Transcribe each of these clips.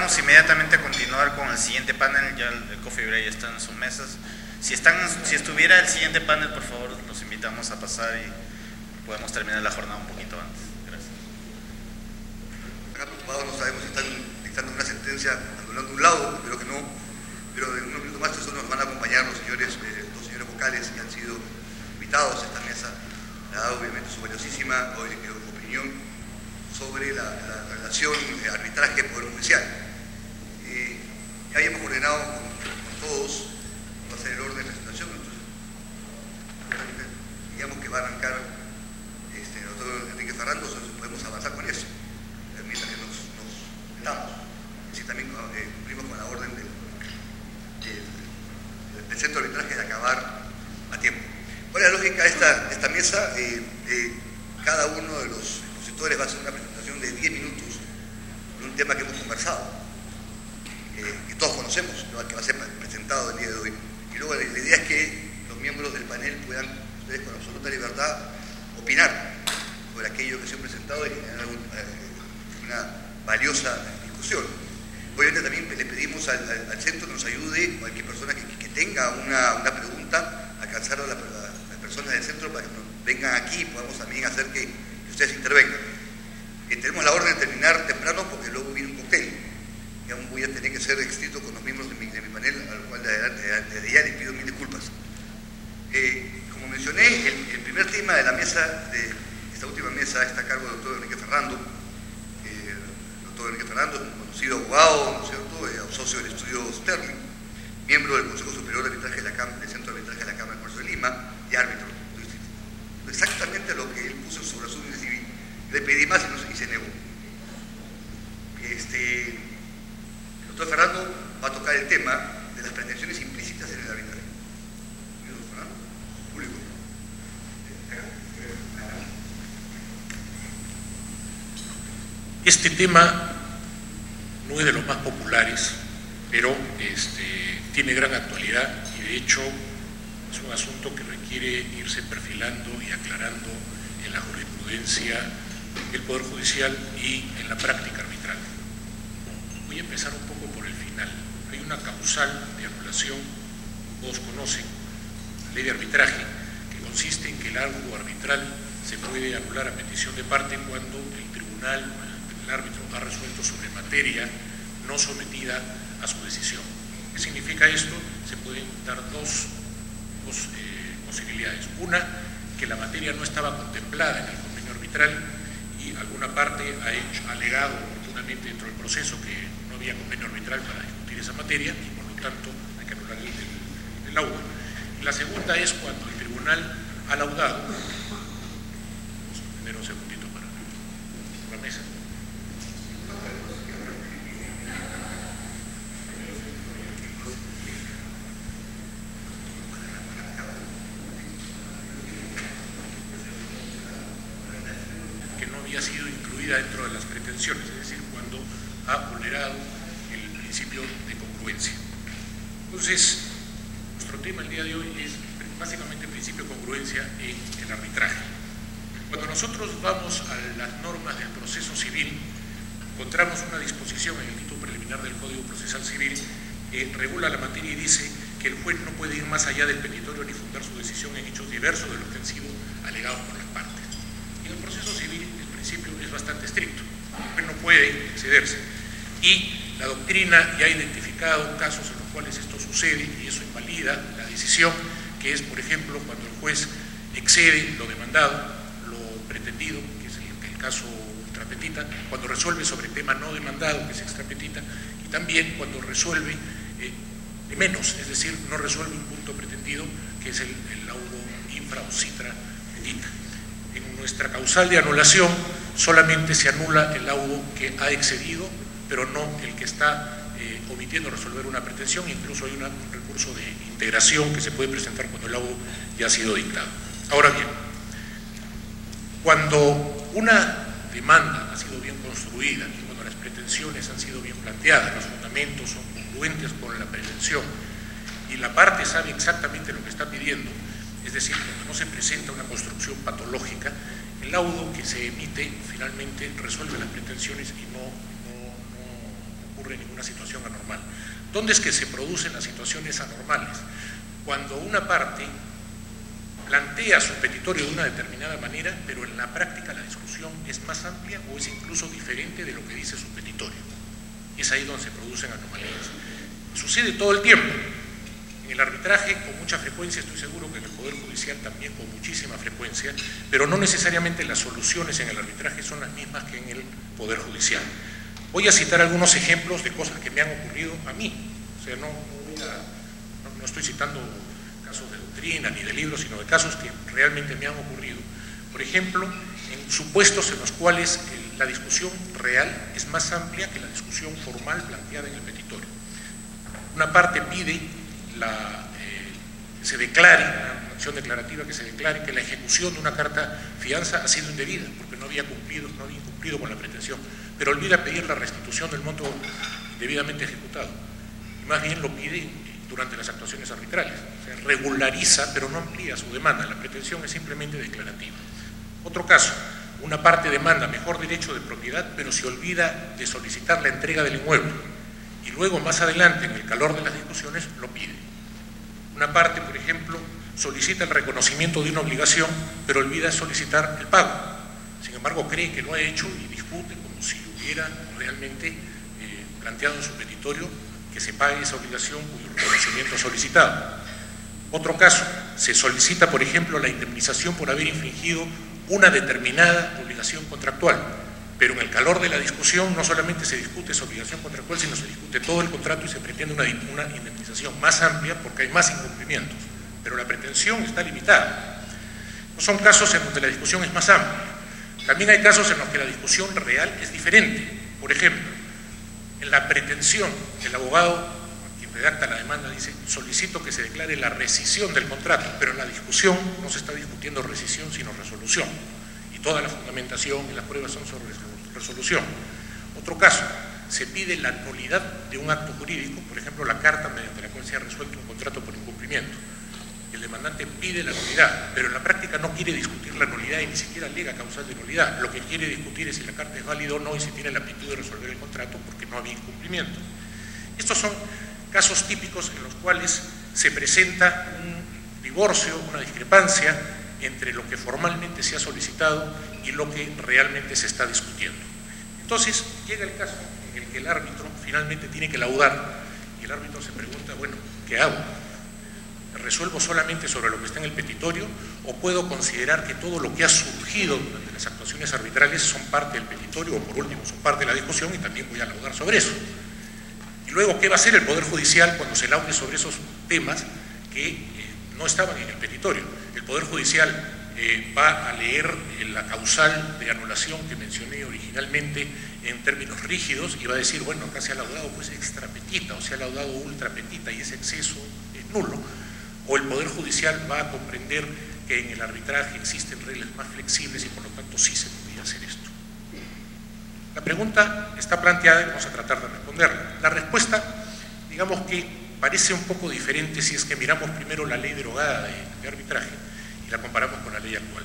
vamos inmediatamente a continuar con el siguiente panel. Ya el Coffee Break ya está en sus mesas. Si estuviera el siguiente panel, por favor, los invitamos a pasar y podemos terminar la jornada un poquito antes. Gracias. Acá preocupados, no sabemos si están dictando una sentencia anulando un laudo, espero que no, pero en unos minutos más nos van a acompañar los señores, dos señores vocales que han sido invitados a esta mesa, dado obviamente su valiosísima opinión sobre la relación arbitraje-poder judicial. Ya habíamos ordenado con todos, va a ser el orden de presentación, entonces digamos que va a arrancar el doctor Enrique Ferrando, entonces podemos avanzar con eso, mientras que nos estamos. Así también cumplimos con la orden del centro de arbitraje de acabar a tiempo. ¿Cuál es la lógica de esta mesa? Cada uno de los expositores va a hacer una presentación de 10 minutos de un tema que hemos conversado, que todos conocemos, que va a ser presentado el día de hoy. Y luego la idea es que los miembros del panel puedan, ustedes con absoluta libertad, opinar sobre aquello que se ha presentado y generar una valiosa discusión. Obviamente también le pedimos al centro que nos ayude, o cualquier persona que tenga una pregunta, a alcanzar a las personas del centro para que vengan aquí y podamos también hacer que ustedes intervengan. Tenemos la orden de terminar temprano porque luego viene un cóctel. Y aún voy a tener que ser estricto con los miembros de mi panel, al cual desde ya les pido mil disculpas. Como mencioné, el primer tema de la mesa, de esta última mesa, está a cargo del doctor Enrique Ferrando. El doctor Enrique Ferrando es un conocido abogado, ¿no es cierto?, socio del estudio Sterling, miembro del Consejo Superior de Arbitraje de la Cámara, del Centro de Arbitraje de la Cámara de Comercio de Lima y árbitro. Exactamente lo que él puso sobre su índice civil. Le pedí más y se negó. El doctor Ferrando va a tocar el tema de las pretensiones implícitas en el arbitraje. Fernando, público. Este tema no es de los más populares, pero tiene gran actualidad y de hecho es un asunto que requiere irse perfilando y aclarando en la jurisprudencia del Poder Judicial y en la práctica arbitral. Voy a empezar un poco por el final. Hay una causal de anulación, todos conocen, la ley de arbitraje, que consiste en que el auto arbitral se puede anular a petición de parte cuando el tribunal, el árbitro, ha resuelto sobre materia no sometida a su decisión. ¿Qué significa esto? Se pueden dar dos posibilidades. Una, que la materia no estaba contemplada en el convenio arbitral y alguna parte ha alegado oportunamente dentro del proceso que no había convenio arbitral para discutir esa materia y por lo tanto hay que anular el laudo. Y la segunda es cuando el tribunal ha laudado. Vamos a tener un segundito para la mesa. Ha sido incluida dentro de las pretensiones, es decir, cuando ha vulnerado el principio de congruencia. Entonces, nuestro tema el día de hoy es básicamente el principio de congruencia en el arbitraje. Cuando nosotros vamos a las normas del proceso civil, encontramos una disposición en el título preliminar del Código Procesal Civil que regula la materia y dice que el juez no puede ir más allá del petitorio ni fundar su decisión en hechos diversos de los que han sido alegados por las partes. Y en el proceso civil principio es bastante estricto, el juez no puede excederse y la doctrina ya ha identificado casos en los cuales esto sucede y eso invalida la decisión, que es por ejemplo cuando el juez excede lo demandado, lo pretendido, que es el caso ultrapetita, cuando resuelve sobre tema no demandado, que es extrapetita, y también cuando resuelve de menos, es decir, no resuelve un punto pretendido, que es el laudo infra o citra petita. En nuestra causal de anulación solamente se anula el laudo que ha excedido, pero no el que está omitiendo resolver una pretensión. Incluso hay un recurso de integración que se puede presentar cuando el laudo ya ha sido dictado. Ahora bien, cuando una demanda ha sido bien construida y cuando las pretensiones han sido bien planteadas, los fundamentos son congruentes con la pretensión y la parte sabe exactamente lo que está pidiendo, es decir, cuando no se presenta una construcción patológica, el laudo que se emite finalmente resuelve las pretensiones y no ocurre ninguna situación anormal. ¿Dónde es que se producen las situaciones anormales? Cuando una parte plantea su petitorio de una determinada manera, pero en la práctica la discusión es más amplia o es incluso diferente de lo que dice su petitorio. Es ahí donde se producen anomalías. Sucede todo el tiempo. En el arbitraje con mucha frecuencia, estoy seguro que en el Poder Judicial también con muchísima frecuencia, pero no necesariamente las soluciones en el arbitraje son las mismas que en el Poder Judicial. Voy a citar algunos ejemplos de cosas que me han ocurrido a mí. O sea, no estoy citando casos de doctrina ni de libros, sino de casos que realmente me han ocurrido. Por ejemplo, en supuestos en los cuales la discusión real es más amplia que la discusión formal planteada en el petitorio. Una parte pide que se declare, una acción declarativa que se declare que la ejecución de una carta fianza ha sido indebida, porque no había incumplido con la pretensión, pero olvida pedir la restitución del monto debidamente ejecutado. Y más bien lo pide durante las actuaciones arbitrales. O sea, regulariza, pero no amplía su demanda. La pretensión es simplemente declarativa. Otro caso, una parte demanda mejor derecho de propiedad, pero se olvida de solicitar la entrega del inmueble. Y luego, más adelante, en el calor de las discusiones, lo pide. Una parte, por ejemplo, solicita el reconocimiento de una obligación, pero olvida solicitar el pago. Sin embargo, cree que lo ha hecho y discute como si hubiera realmente planteado en su petitorio que se pague esa obligación cuyo reconocimiento es solicitado. Otro caso, se solicita, por ejemplo, la indemnización por haber infringido una determinada obligación contractual, pero en el calor de la discusión no solamente se discute esa obligación contractual, sino se discute todo el contrato y se pretende una indemnización más amplia porque hay más incumplimientos, pero la pretensión está limitada. No son casos en donde la discusión es más amplia. También hay casos en los que la discusión real es diferente. Por ejemplo, en la pretensión, el abogado, quien redacta la demanda, dice: solicito que se declare la rescisión del contrato, pero en la discusión no se está discutiendo rescisión, sino resolución. Y toda la fundamentación y las pruebas son sobre resolución. Otro caso, se pide la nulidad de un acto jurídico, por ejemplo, la carta mediante la cual se ha resuelto un contrato por incumplimiento. El demandante pide la nulidad, pero en la práctica no quiere discutir la nulidad y ni siquiera alega causal de nulidad. Lo que quiere discutir es si la carta es válida o no y si tiene la aptitud de resolver el contrato porque no había incumplimiento. Estos son casos típicos en los cuales se presenta un divorcio, una discrepancia entre lo que formalmente se ha solicitado y lo que realmente se está discutiendo. Entonces llega el caso en el que el árbitro finalmente tiene que laudar y el árbitro se pregunta: bueno, ¿qué hago? ¿Resuelvo solamente sobre lo que está en el petitorio o puedo considerar que todo lo que ha surgido durante las actuaciones arbitrales son parte del petitorio o por último son parte de la discusión y también voy a laudar sobre eso? Y luego, ¿qué va a hacer el Poder Judicial cuando se laude sobre esos temas que no estaban en el petitorio? El Poder Judicial va a leer la causal de anulación que mencioné originalmente en términos rígidos y va a decir: bueno, acá se ha laudado pues extra petita o se ha laudado ultra petita y ese exceso es nulo. O el Poder Judicial va a comprender que en el arbitraje existen reglas más flexibles y por lo tanto sí se podría hacer esto. La pregunta está planteada y vamos a tratar de responderla. La respuesta, digamos que parece un poco diferente si es que miramos primero la ley derogada de arbitraje y la comparamos con la ley actual.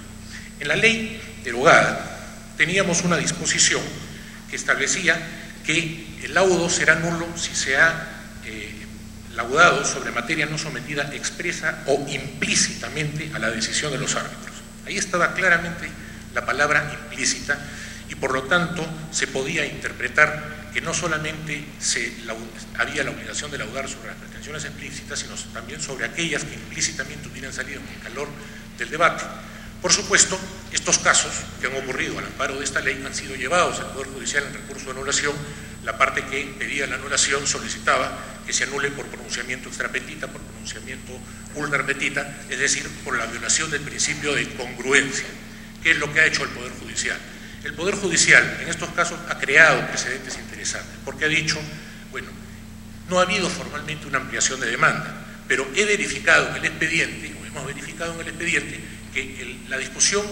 En la ley derogada teníamos una disposición que establecía que el laudo será nulo si se ha laudado sobre materia no sometida expresa o implícitamente a la decisión de los árbitros. Ahí estaba claramente la palabra implícita y por lo tanto se podía interpretar que no solamente había la obligación de laudar sobre las pretensiones explícitas, sino también sobre aquellas que implícitamente hubieran salido en el calor del debate. Por supuesto, estos casos que han ocurrido al amparo de esta ley han sido llevados al Poder Judicial en recurso de anulación. La parte que pedía la anulación solicitaba que se anule por pronunciamiento extrapetita, por pronunciamiento ultrapetita, es decir, por la violación del principio de congruencia. ¿Qué es lo que ha hecho el Poder Judicial? El Poder Judicial en estos casos ha creado precedentes interesantes, porque ha dicho: bueno, no ha habido formalmente una ampliación de demanda, pero he verificado en el expediente, o hemos verificado en el expediente, que la discusión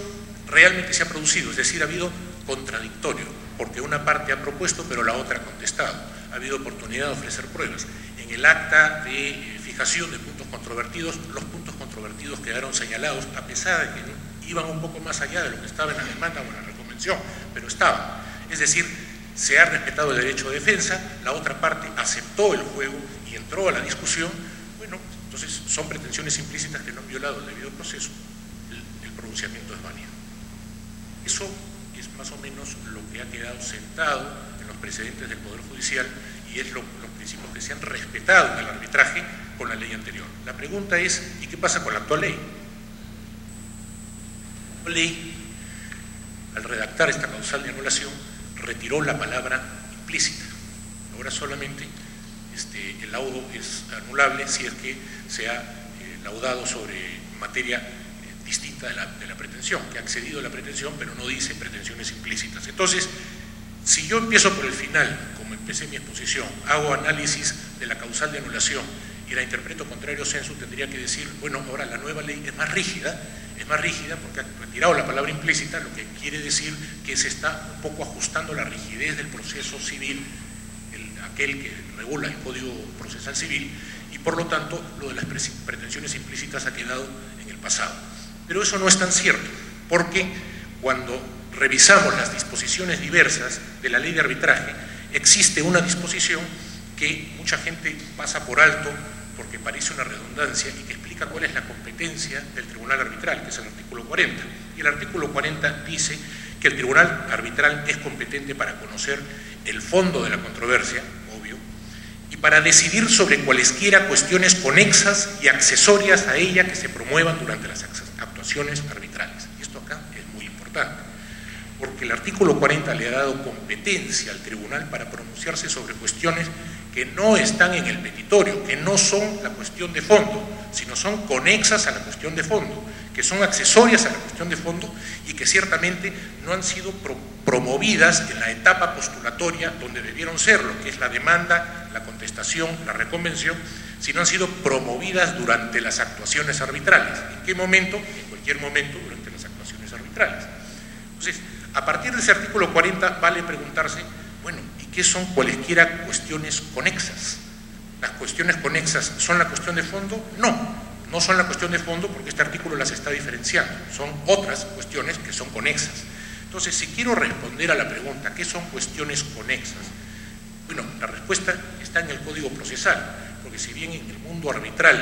realmente se ha producido, es decir, ha habido contradictorio, porque una parte ha propuesto pero la otra ha contestado. Ha habido oportunidad de ofrecer pruebas. En el acta de fijación de puntos controvertidos, los puntos controvertidos quedaron señalados, a pesar de que iban un poco más allá de lo que estaba en la demanda o en la reconvención, pero estaban. Es decir, se ha respetado el derecho de defensa, la otra parte aceptó el juego y entró a la discusión, bueno, entonces son pretensiones implícitas que no han violado el debido proceso, el pronunciamiento es válido. Eso es más o menos lo que ha quedado sentado en los precedentes del Poder Judicial y es los principios que se han respetado en el arbitraje con la ley anterior. La pregunta es, ¿y qué pasa con la actual ley? La ley, al redactar esta causal de anulación, retiró la palabra implícita. Ahora solamente el laudo es anulable si es que se ha laudado sobre materia distinta de la pretensión, que ha accedido a la pretensión pero no dice pretensiones implícitas. Entonces, si yo empiezo por el final, como empecé mi exposición, hago análisis de la causal de anulación y la interpreto contrario sensu, tendría que decir, bueno, ahora la nueva ley es más rígida porque ha retirado la palabra implícita, lo que quiere decir que se está un poco ajustando la rigidez del proceso civil, aquel que regula el Código Procesal Civil, y por lo tanto lo de las pretensiones implícitas ha quedado en el pasado. Pero eso no es tan cierto, porque cuando revisamos las disposiciones diversas de la ley de arbitraje, existe una disposición que mucha gente pasa por alto porque parece una redundancia y que explica cuál es la competencia del tribunal arbitral, que es el artículo 40. Y el artículo 40 dice que el tribunal arbitral es competente para conocer el fondo de la controversia, obvio, y para decidir sobre cualesquiera cuestiones conexas y accesorias a ella que se promuevan durante las actuaciones arbitrales. Y esto acá es muy importante, porque el artículo 40 le ha dado competencia al tribunal para pronunciarse sobre cuestiones que no están en el petitorio, que no son la cuestión de fondo, sino son conexas a la cuestión de fondo, que son accesorias a la cuestión de fondo y que ciertamente no han sido promovidas en la etapa postulatoria donde debieron serlo, que es la demanda, la contestación, la reconvención, sino han sido promovidas durante las actuaciones arbitrales. ¿En qué momento? En cualquier momento durante las actuaciones arbitrales. Entonces, a partir de ese artículo 40 vale preguntarse, bueno, ¿y qué son cualesquiera cuestiones conexas? ¿Las cuestiones conexas son la cuestión de fondo? No son la cuestión de fondo porque este artículo las está diferenciando, son otras cuestiones que son conexas. Entonces, si quiero responder a la pregunta, ¿qué son cuestiones conexas? Bueno, la respuesta está en el Código Procesal, porque si bien en el mundo arbitral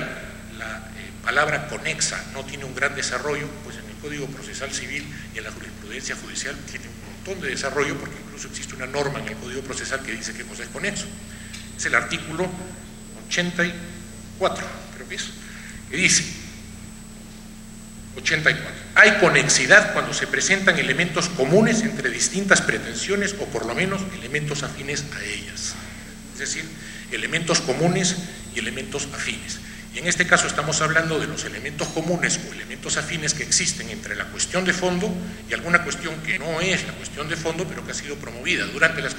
la palabra conexa no tiene un gran desarrollo, pues en el Código Procesal Civil y en la jurisprudencia judicial tiene un montón de desarrollo, porque incluso existe una norma en el Código Procesal que dice qué cosa es conexo. Es el artículo 84, creo que es, que dice 84. Hay conexidad cuando se presentan elementos comunes entre distintas pretensiones o por lo menos elementos afines a ellas. Es decir, elementos comunes y elementos afines. Y en este caso estamos hablando de los elementos comunes o elementos afines que existen entre la cuestión de fondo y alguna cuestión que no es la cuestión de fondo, pero que ha sido promovida durante las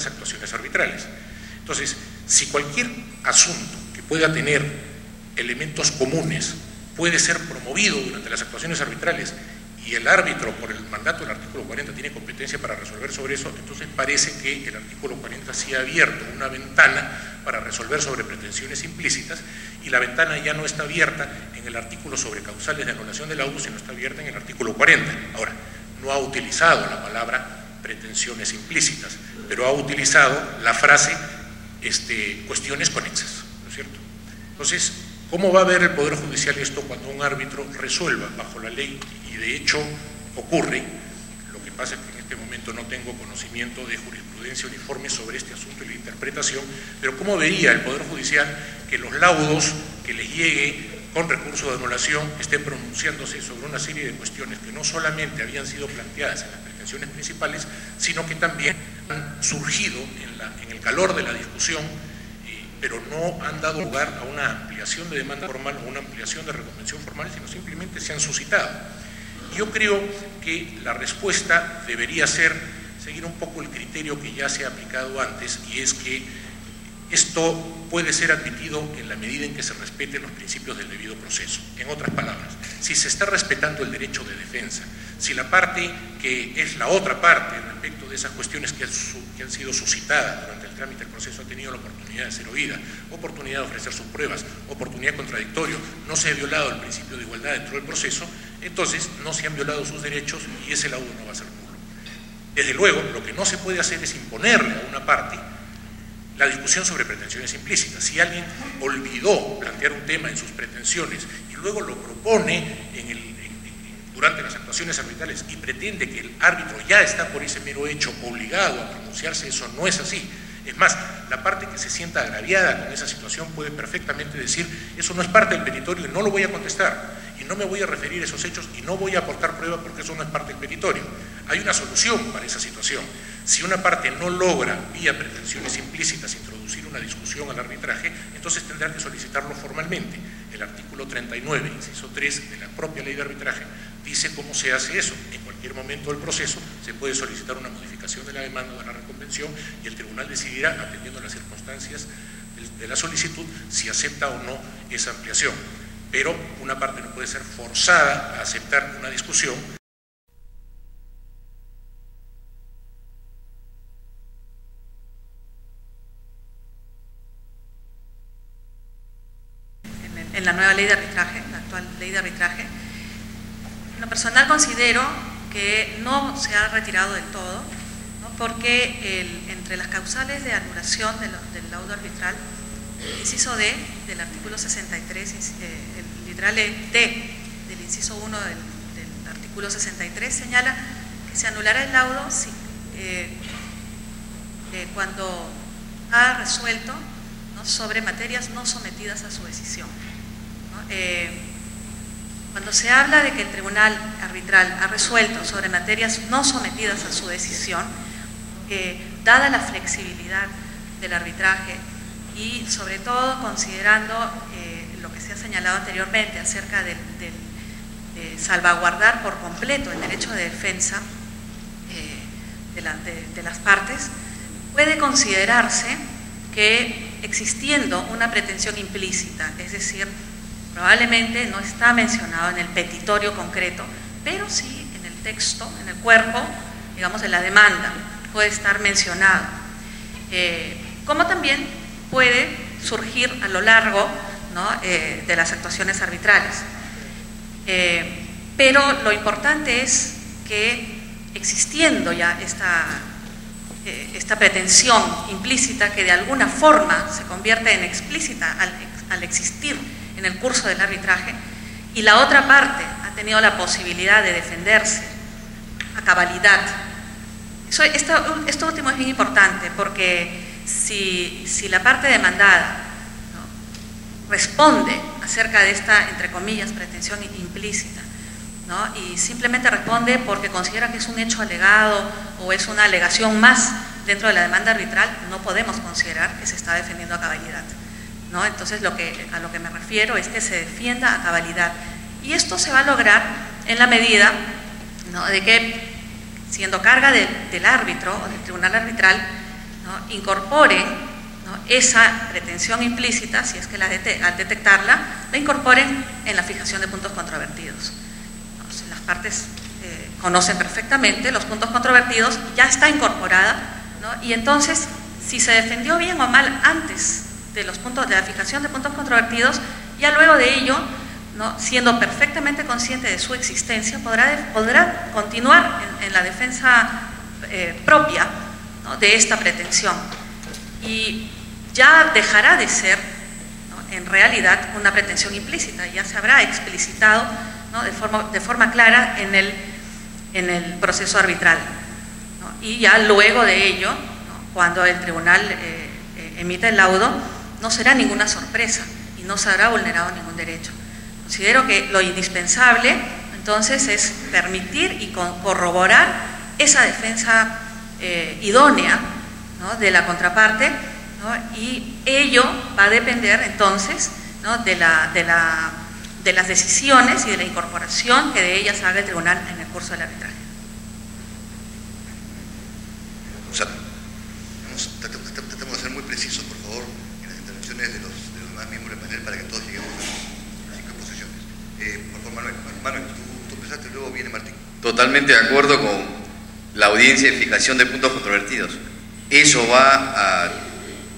actuaciones arbitrales. Entonces, si cualquier asunto que pueda tener elementos comunes puede ser promovido durante las actuaciones arbitrales y el árbitro, por el mandato del artículo 40, tiene competencia para resolver sobre eso, entonces parece que el artículo 40 sí ha abierto una ventana para resolver sobre pretensiones implícitas, y la ventana ya no está abierta en el artículo sobre causales de anulación del laudo, sino está abierta en el artículo 40. Ahora, no ha utilizado la palabra pretensiones implícitas, pero ha utilizado la frase cuestiones conexas, ¿no es cierto? Entonces, ¿cómo va a ver el Poder Judicial esto cuando un árbitro resuelva bajo la ley? Y de hecho ocurre, lo que pasa es que en este momento no tengo conocimiento de jurisprudencia uniforme sobre este asunto y la interpretación, pero ¿cómo vería el Poder Judicial que los laudos que les llegue con recurso de anulación estén pronunciándose sobre una serie de cuestiones que no solamente habían sido planteadas en las pretensiones principales, sino que también han surgido en el calor de la discusión, pero no han dado lugar a una ampliación de demanda formal o una ampliación de reconvención formal, sino simplemente se han suscitado? Yo creo que la respuesta debería ser seguir un poco el criterio que ya se ha aplicado antes, y es que esto puede ser admitido en la medida en que se respeten los principios del debido proceso. En otras palabras, si se está respetando el derecho de defensa, si la parte que es la otra parte respecto de esas cuestiones que han sido suscitadas durante el trámite del proceso ha tenido la oportunidad de ser oída, oportunidad de ofrecer sus pruebas, oportunidad contradictoria, no se ha violado el principio de igualdad dentro del proceso, entonces no se han violado sus derechos y ese laudo no va a ser nulo. Desde luego, lo que no se puede hacer es imponerle a una parte la discusión sobre pretensiones implícitas. Si alguien olvidó plantear un tema en sus pretensiones y luego lo propone durante las actuaciones arbitrales y pretende que el árbitro ya está por ese mero hecho obligado a pronunciarse, eso no es así. Es más, la parte que se sienta agraviada con esa situación puede perfectamente decir: eso no es parte del petitorio y no lo voy a contestar, y no me voy a referir a esos hechos y no voy a aportar prueba porque eso no es parte del petitorio. Hay una solución para esa situación. Si una parte no logra, vía pretensiones implícitas, introducir una discusión al arbitraje, entonces tendrá que solicitarlo formalmente. El artículo 39, inciso 3 de la propia ley de arbitraje dice cómo se hace eso. En cualquier momento del proceso se puede solicitar una modificación de la demanda de la reconvención y el tribunal decidirá, atendiendo a las circunstancias de la solicitud, si acepta o no esa ampliación. Pero una parte no puede ser forzada a aceptar una discusión. En la nueva ley de arbitraje, la actual ley de arbitraje, en lo personal considero que no se ha retirado del todo, ¿no? Porque entre las causales de anulación del laudo arbitral, el inciso D del artículo 63, el literal D del inciso 1 del artículo 63 señala que se anulará el laudo si, cuando ha resuelto, ¿no?, sobre materias no sometidas a su decisión. Cuando se habla de que el tribunal arbitral ha resuelto sobre materias no sometidas a su decisión, dada la flexibilidad del arbitraje y sobre todo considerando lo que se ha señalado anteriormente acerca de salvaguardar por completo el derecho de defensa de las partes, puede considerarse que existiendo una pretensión implícita, es decir, probablemente no está mencionado en el petitorio concreto, pero sí en el texto, en el cuerpo, digamos, de la demanda, puede estar mencionado. Como también puede surgir a lo largo, ¿no?, de las actuaciones arbitrales. Pero lo importante es que existiendo ya esta pretensión implícita que de alguna forma se convierte en explícita al existir en el curso del arbitraje, y la otra parte ha tenido la posibilidad de defenderse a cabalidad. Esto último es bien importante porque si la parte demandada, ¿no?, responde acerca de esta, entre comillas, pretensión implícita, ¿no?, y simplemente responde porque considera que es un hecho alegado o es una alegación más dentro de la demanda arbitral, no podemos considerar que se está defendiendo a cabalidad, ¿no? Entonces a lo que me refiero es que se defienda a cabalidad, y esto se va a lograr en la medida, ¿no?, de que, siendo carga del árbitro o del tribunal arbitral, ¿no?, incorporen, ¿no?, esa pretensión implícita, si es que al detectarla, la incorporen en la fijación de puntos controvertidos. Entonces, las partes conocen perfectamente los puntos controvertidos, ya está incorporada, ¿no?, y entonces, si se defendió bien o mal antes de la fijación de puntos controvertidos, ya luego de ello, ¿no?, siendo perfectamente consciente de su existencia, podrá continuar en la defensa propia, ¿no?, de esta pretensión, y ya dejará de ser, ¿no?, en realidad una pretensión implícita, ya se habrá explicitado, ¿no?, de forma clara en el proceso arbitral, ¿no?, y ya luego de ello, ¿no?, cuando el tribunal emita el laudo, no será ninguna sorpresa y no se habrá vulnerado ningún derecho. Considero que lo indispensable entonces es permitir y corroborar esa defensa idónea, ¿no?, de la contraparte, ¿no?, y ello va a depender entonces, ¿no?, de las decisiones y de la incorporación que de ellas haga el tribunal en el curso del arbitraje. O sea, tratemos de ser muy precisos, por favor, en las intervenciones de los demás miembros del panel para que todos lleguemos a las 5 posiciones. Por favor, Manuel, tú empezaste, luego viene Martín. Totalmente de acuerdo con la audiencia de fijación de puntos controvertidos. Eso va a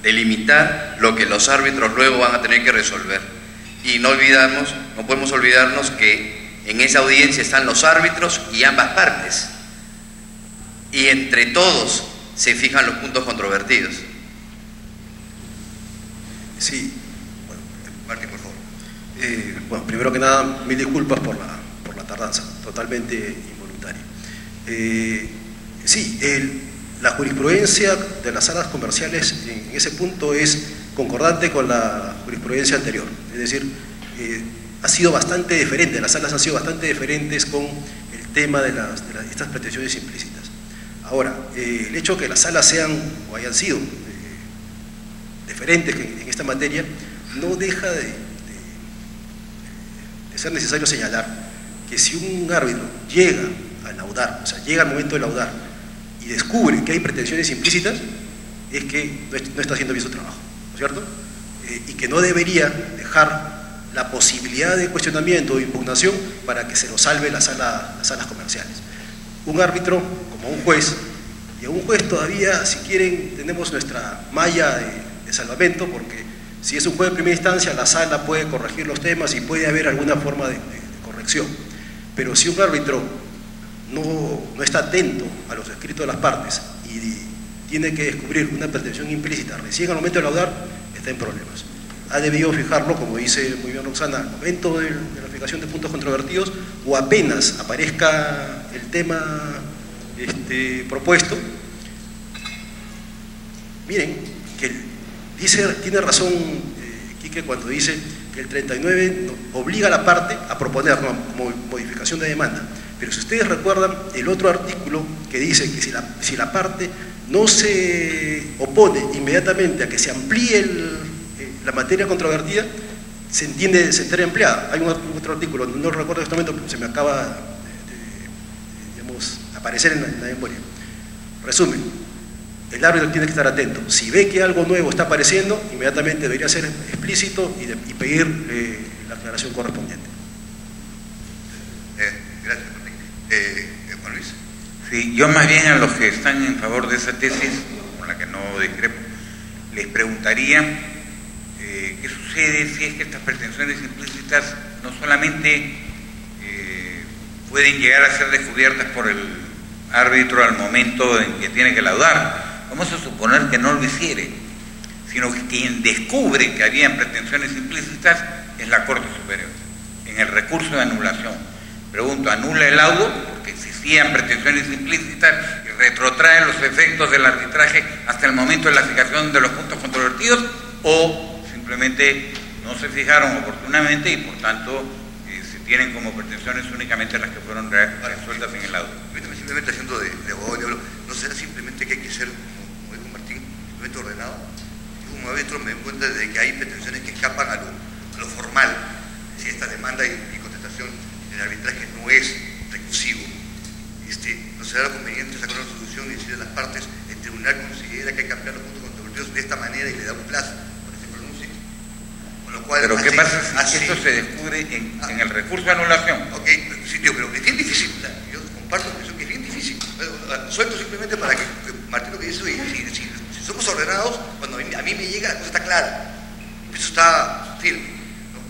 delimitar lo que los árbitros luego van a tener que resolver. Y no podemos olvidarnos que en esa audiencia están los árbitros y ambas partes. y entre todos se fijan los puntos controvertidos. Sí, bueno, Martín, por favor. Bueno, primero que nada, mil disculpas por la tardanza, totalmente involuntaria. Sí, la jurisprudencia de las salas comerciales en ese punto es concordante con la jurisprudencia anterior, es decir, ha sido bastante diferente, las salas han sido bastante diferentes con el tema de estas pretensiones implícitas. Ahora, el hecho de que las salas sean o hayan sido diferentes en esta materia no deja de ser necesario señalar que si un árbitro llega a laudar, o sea, llega al momento de laudar y descubre que hay pretensiones implícitas, es que no está haciendo bien su trabajo, ¿no es cierto? Y que no debería dejar la posibilidad de cuestionamiento o impugnación para que se lo salve las salas comerciales. Un árbitro, como un juez, y a un juez todavía, si quieren, tenemos nuestra malla de salvamento, porque si es un juez de primera instancia, la sala puede corregir los temas y puede haber alguna forma de corrección. Pero si un árbitro no está atento a los escritos de las partes y tiene que descubrir una pretensión implícita recién al momento de laudar, está en problemas. Ha debido fijarlo, como dice muy bien Roxana, al momento de la fijación de puntos controvertidos o apenas aparezca el tema propuesto. Miren, que tiene razón Quique cuando dice que el 39 obliga a la parte a proponer modificación de demanda. Pero si ustedes recuerdan el otro artículo que dice que si la parte no se opone inmediatamente a que se amplíe la materia controvertida, se entera empleada. Hay otro artículo, no recuerdo exactamente, pero se me acaba de aparecer en la memoria. Resumen, el árbitro tiene que estar atento. Si ve que algo nuevo está apareciendo, inmediatamente debería ser explícito y pedir la aclaración correspondiente. Gracias, Martín. Juan Luis. Sí, yo más bien a los que están en favor de esa tesis, con la que no discrepo, les preguntaría qué sucede si es que estas pretensiones implícitas no solamente pueden llegar a ser descubiertas por el árbitro al momento en que tiene que laudar. Vamos a suponer que no lo hiciere, sino que quien descubre que habían pretensiones implícitas es la Corte Superior, en el recurso de anulación. Pregunto, ¿anula el laudo porque existían pretensiones implícitas y retrotrae los efectos del arbitraje hasta el momento de la fijación de los puntos controvertidos, o simplemente no se fijaron oportunamente y por tanto se tienen como pretensiones únicamente las que fueron resueltas en el laudo? Simplemente haciendo de abogado diablo, ¿no será simplemente que hay que ser, como dijo Martín, simplemente ordenado? Yo como árbitro me doy cuenta de que hay pretensiones que escapan a lo formal. Si esta demanda y contestación del arbitraje no es recursivo, ¿no será conveniente sacar una solución y decir a las partes, el tribunal considera que hay que ampliar los puntos controvertidos de esta manera y le da un plazo para que se pronuncie? Con lo cual, pero ¿qué pasa si esto se descubre en el recurso de anulación? Ok, sí, tío, pero es bien difícil. Yo comparto la impresión que es bien difícil. Suelto simplemente para que Martín lo que dice, si somos ordenados, cuando a mí me llega la cosa está clara. Eso está firme.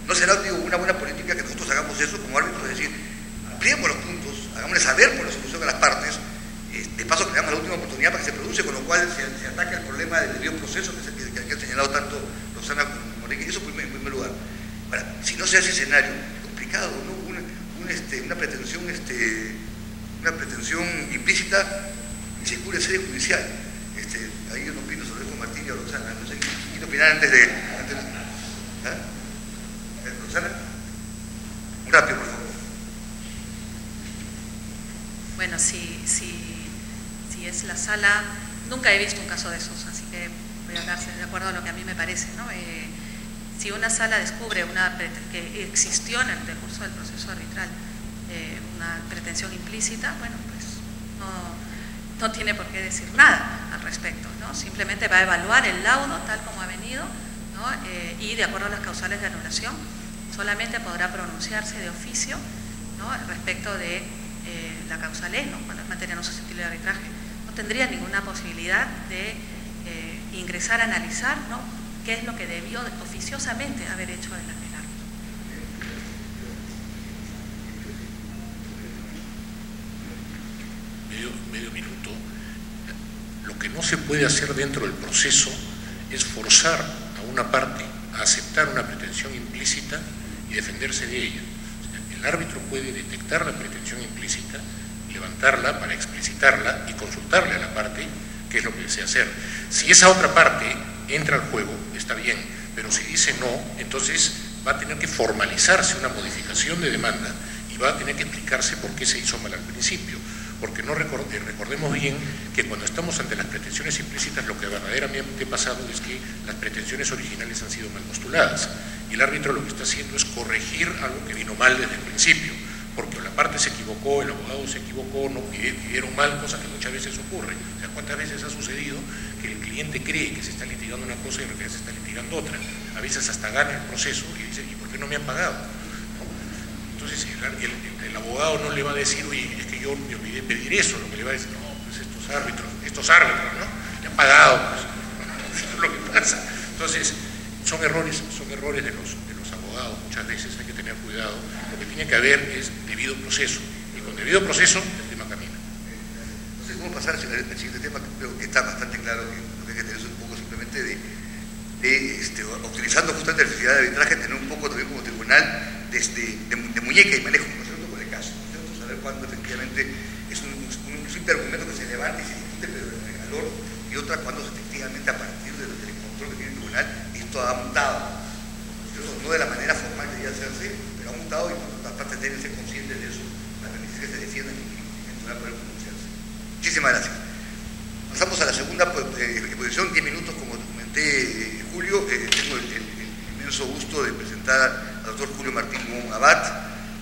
No será, digo, una buena política que nosotros hagamos eso como árbitros, es decir, ampliemos los puntos, hagámosle saber por la solución a las partes, de paso que le damos la última oportunidad para que se produce, con lo cual se ataca el problema del debido proceso que han señalado tanto Rosana como Morique, y eso en primer lugar. Ahora, si no se hace escenario, es complicado, ¿no? Una pretensión implícita y se cubre en sede judicial. Ahí yo no opino sobre eso, Martín y Rosana, no sé, quiero opinar antes de ¿ah? Rosana, un rápido, por favor. Bueno, si es la sala, nunca he visto un caso de esos, así que voy a hablar de acuerdo a lo que a mí me parece, ¿no? Si una sala descubre que existió en el decurso del proceso arbitral una pretensión implícita, bueno, pues no tiene por qué decir nada al respecto, ¿no? Simplemente va a evaluar el laudo tal como ha venido, ¿no? Y de acuerdo a las causales de anulación, solamente podrá pronunciarse de oficio, ¿no? Respecto de la causa ley, ¿no? Cuando es materia no susceptible de arbitraje. No tendría ninguna posibilidad de ingresar a analizar, ¿no? qué es lo que debió oficiosamente haber hecho el árbitro. Medio minuto. lo que no se puede hacer dentro del proceso es forzar a una parte a aceptar una pretensión implícita y defenderse de ella. O sea, el árbitro puede detectar la pretensión implícita, levantarla para explicitarla y consultarle a la parte qué es lo que desea hacer. Si esa otra parte entra al juego, está bien, pero si dice no, entonces va a tener que formalizarse una modificación de demanda y va a tener que explicarse por qué se hizo mal al principio. Porque no recordemos bien que cuando estamos ante las pretensiones implícitas lo que verdaderamente ha pasado es que las pretensiones originales han sido mal postuladas y el árbitro lo que está haciendo es corregir algo que vino mal desde el principio, porque la parte se equivocó, el abogado se equivocó, no pidieron mal, cosa que muchas veces ocurre. O sea, ¿cuántas veces ha sucedido que el cliente cree que se está litigando una cosa y en realidad se está litigando otra? A veces hasta gana el proceso y dice, ¿y por qué no me han pagado? ¿No? Entonces el abogado no le va a decir, oye, es que yo me olvidé pedir eso, lo que le va a decir, no, pues estos árbitros, ¿no? Le han pagado, pues, eso es lo que pasa. Entonces, son errores de los abogados, muchas veces hay que tener cuidado. Lo que tiene que haber es debido proceso, y con debido proceso el tema camina. Entonces, vamos a pasar al siguiente tema, que creo que está bastante claro, que lo que hay que tener es un poco simplemente utilizando justamente la necesidad de arbitraje, tener un poco también como tribunal de muñeca y manejo, ¿no es cierto?, con el caso, ¿no es cierto?, saber cuándo efectivamente es un simple argumento que se levanta y se discute, pero en el calor, y otra cuando efectivamente a partir del control que tiene el tribunal, esto ha mutado, no de la manera formal que debía hacerse, pero ha mutado y por todas partes deben ser conscientes de eso, las beneficios que se defienden y el tribunal poder pronunciarse. Muchísimas gracias. Pasamos a la segunda exposición, 10 minutos, como comenté, Julio. Tengo el inmenso gusto de presentar al doctor Julio Martín Mon Abad,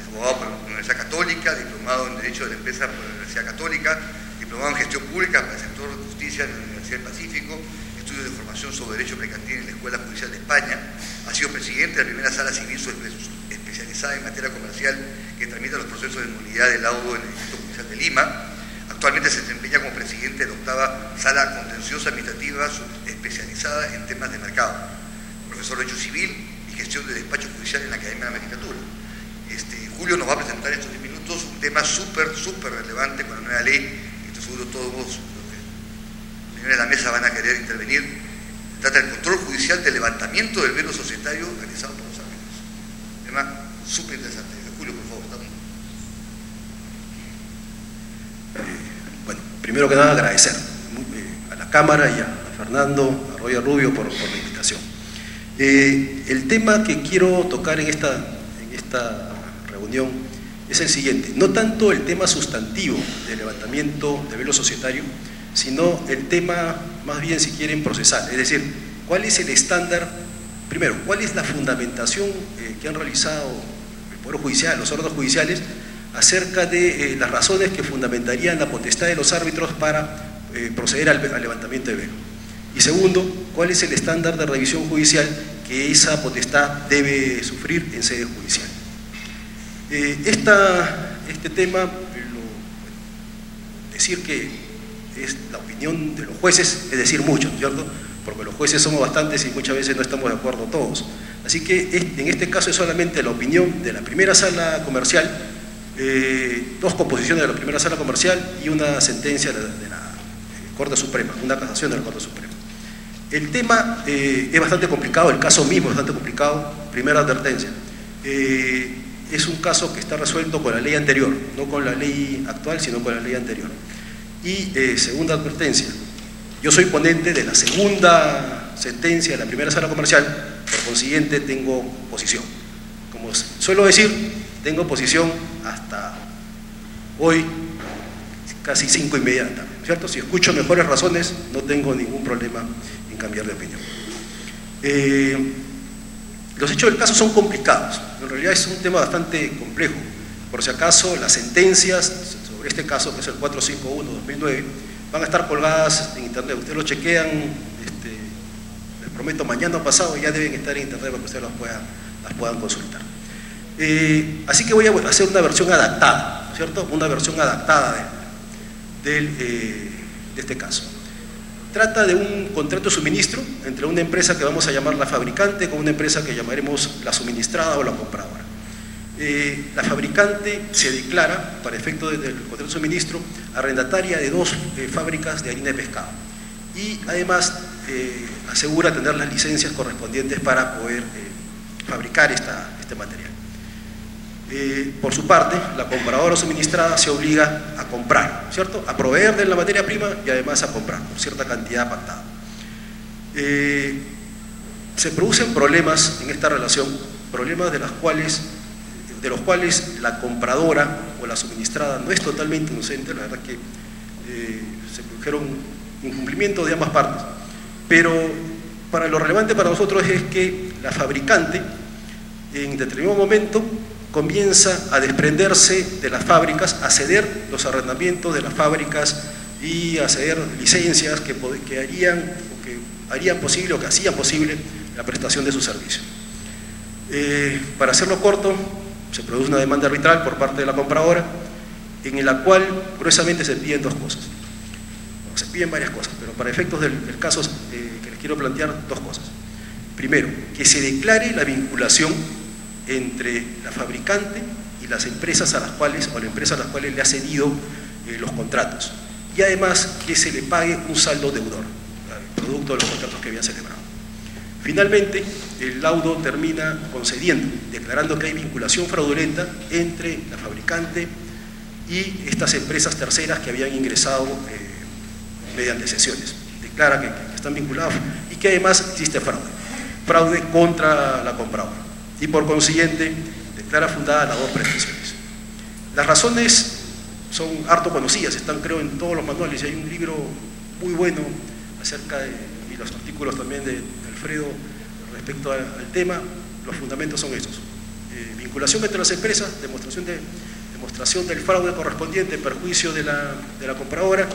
es abogado por la Universidad Católica, diplomado en Derecho de la Empresa por la Universidad Católica, diplomado en Gestión Pública para el sector de justicia en la Universidad del Pacífico, estudios de formación sobre Derecho Mercantil en la Escuela Judicial de España, ha sido presidente de la primera sala civil especializada en materia comercial que tramita los procesos de nulidad de laudo en el Distrito Judicial de Lima. Actualmente se desempeña como presidente de la octava Sala Contenciosa Administrativa especializada en temas de mercado, profesor de Derecho Civil y Gestión de Despacho Judicial en la Academia de la Magistratura. Julio nos va a presentar en estos 10 minutos un tema súper relevante con la nueva ley, y estoy seguro todos los señores de la mesa van a querer intervenir. Trata del control judicial del levantamiento del velo societario realizado por los árbitros. Tema súper interesante. Julio, por favor. Bueno, primero que nada agradecer a la Cámara y a Fernando Arroyo Rubio por la invitación. El tema que quiero tocar en esta reunión es el siguiente: no tanto el tema sustantivo del levantamiento de velo societario, sino el tema, más bien, si quieren, procesal. Es decir, ¿cuál es el estándar? Primero, ¿cuál es la fundamentación que han realizado el Poder Judicial, los órganos judiciales, acerca de las razones que fundamentarían la potestad de los árbitros para proceder al levantamiento de velo? Y segundo, ¿cuál es el estándar de revisión judicial que esa potestad debe sufrir en sede judicial? Este tema, decir que es la opinión de los jueces, es decir mucho, ¿no es cierto?, porque los jueces somos bastantes y muchas veces no estamos de acuerdo todos. Así que en este caso es solamente la opinión de la primera sala comercial, dos composiciones de la primera sala comercial y una sentencia de la Corte Suprema, una casación de la Corte Suprema. El tema es bastante complicado, el caso mismo es bastante complicado. Primera advertencia, es un caso que está resuelto con la ley anterior, no con la ley actual, sino con la ley anterior. Y segunda advertencia, yo soy ponente de la segunda sentencia de la primera sala comercial, por consiguiente tengo posición. Como suelo decir, tengo posición hasta hoy, casi 5:30 de la tarde, ¿cierto? Si escucho mejores razones, no tengo ningún problema en cambiar de opinión. Los hechos del caso son complicados, en realidad es un tema bastante complejo. Por si acaso, las sentencias sobre este caso, que es el 451/2009, van a estar colgadas en internet. Ustedes lo chequean, les prometo, mañana o pasado ya deben estar en internet para que ustedes las puedan consultar. Así que voy a hacer una versión adaptada, ¿no es cierto? Una versión adaptada de este caso. Trata de un contrato de suministro entre una empresa que vamos a llamar la fabricante con una empresa que llamaremos la suministrada o la compradora. La fabricante se declara, para efecto del contrato de suministro, arrendataria de dos fábricas de harina de pescado. y además asegura tener las licencias correspondientes para poder fabricar este material. Por su parte, la compradora suministrada se obliga a comprar, ¿cierto? A proveer de la materia prima y además a comprar por cierta cantidad pactada. Se producen problemas en esta relación, problemas de los cuales la compradora o la suministrada no es totalmente inocente. La verdad que se produjeron incumplimientos de ambas partes, pero para lo relevante para nosotros es que la fabricante en determinado momento comienza a desprenderse de las fábricas, a ceder los arrendamientos de las fábricas y a ceder licencias que harían posible o que hacían posible la prestación de su servicio. Para hacerlo corto, se produce una demanda arbitral por parte de la compradora, en la cual gruesamente se piden dos cosas. Bueno, se piden varias cosas, pero para efectos del caso que les quiero plantear, dos cosas. Primero, que se declare la vinculación entre la fabricante y las empresas a las cuales, o la empresa a las cuales le ha cedido los contratos, y además que se le pague un saldo deudor, producto de los contratos que habían celebrado. Finalmente, el laudo termina concediendo, declarando que hay vinculación fraudulenta entre la fabricante y estas empresas terceras que habían ingresado mediante cesiones. Declara que están vinculados y que además existe fraude contra la compradora. Y por consiguiente, declara fundada las dos pretensiones. Las razones son harto conocidas, están creo en todos los manuales, y hay un libro muy bueno acerca de, y los artículos también de Alfredo respecto al tema. Los fundamentos son estos: vinculación entre las empresas, demostración del fraude correspondiente en perjuicio de la compradora.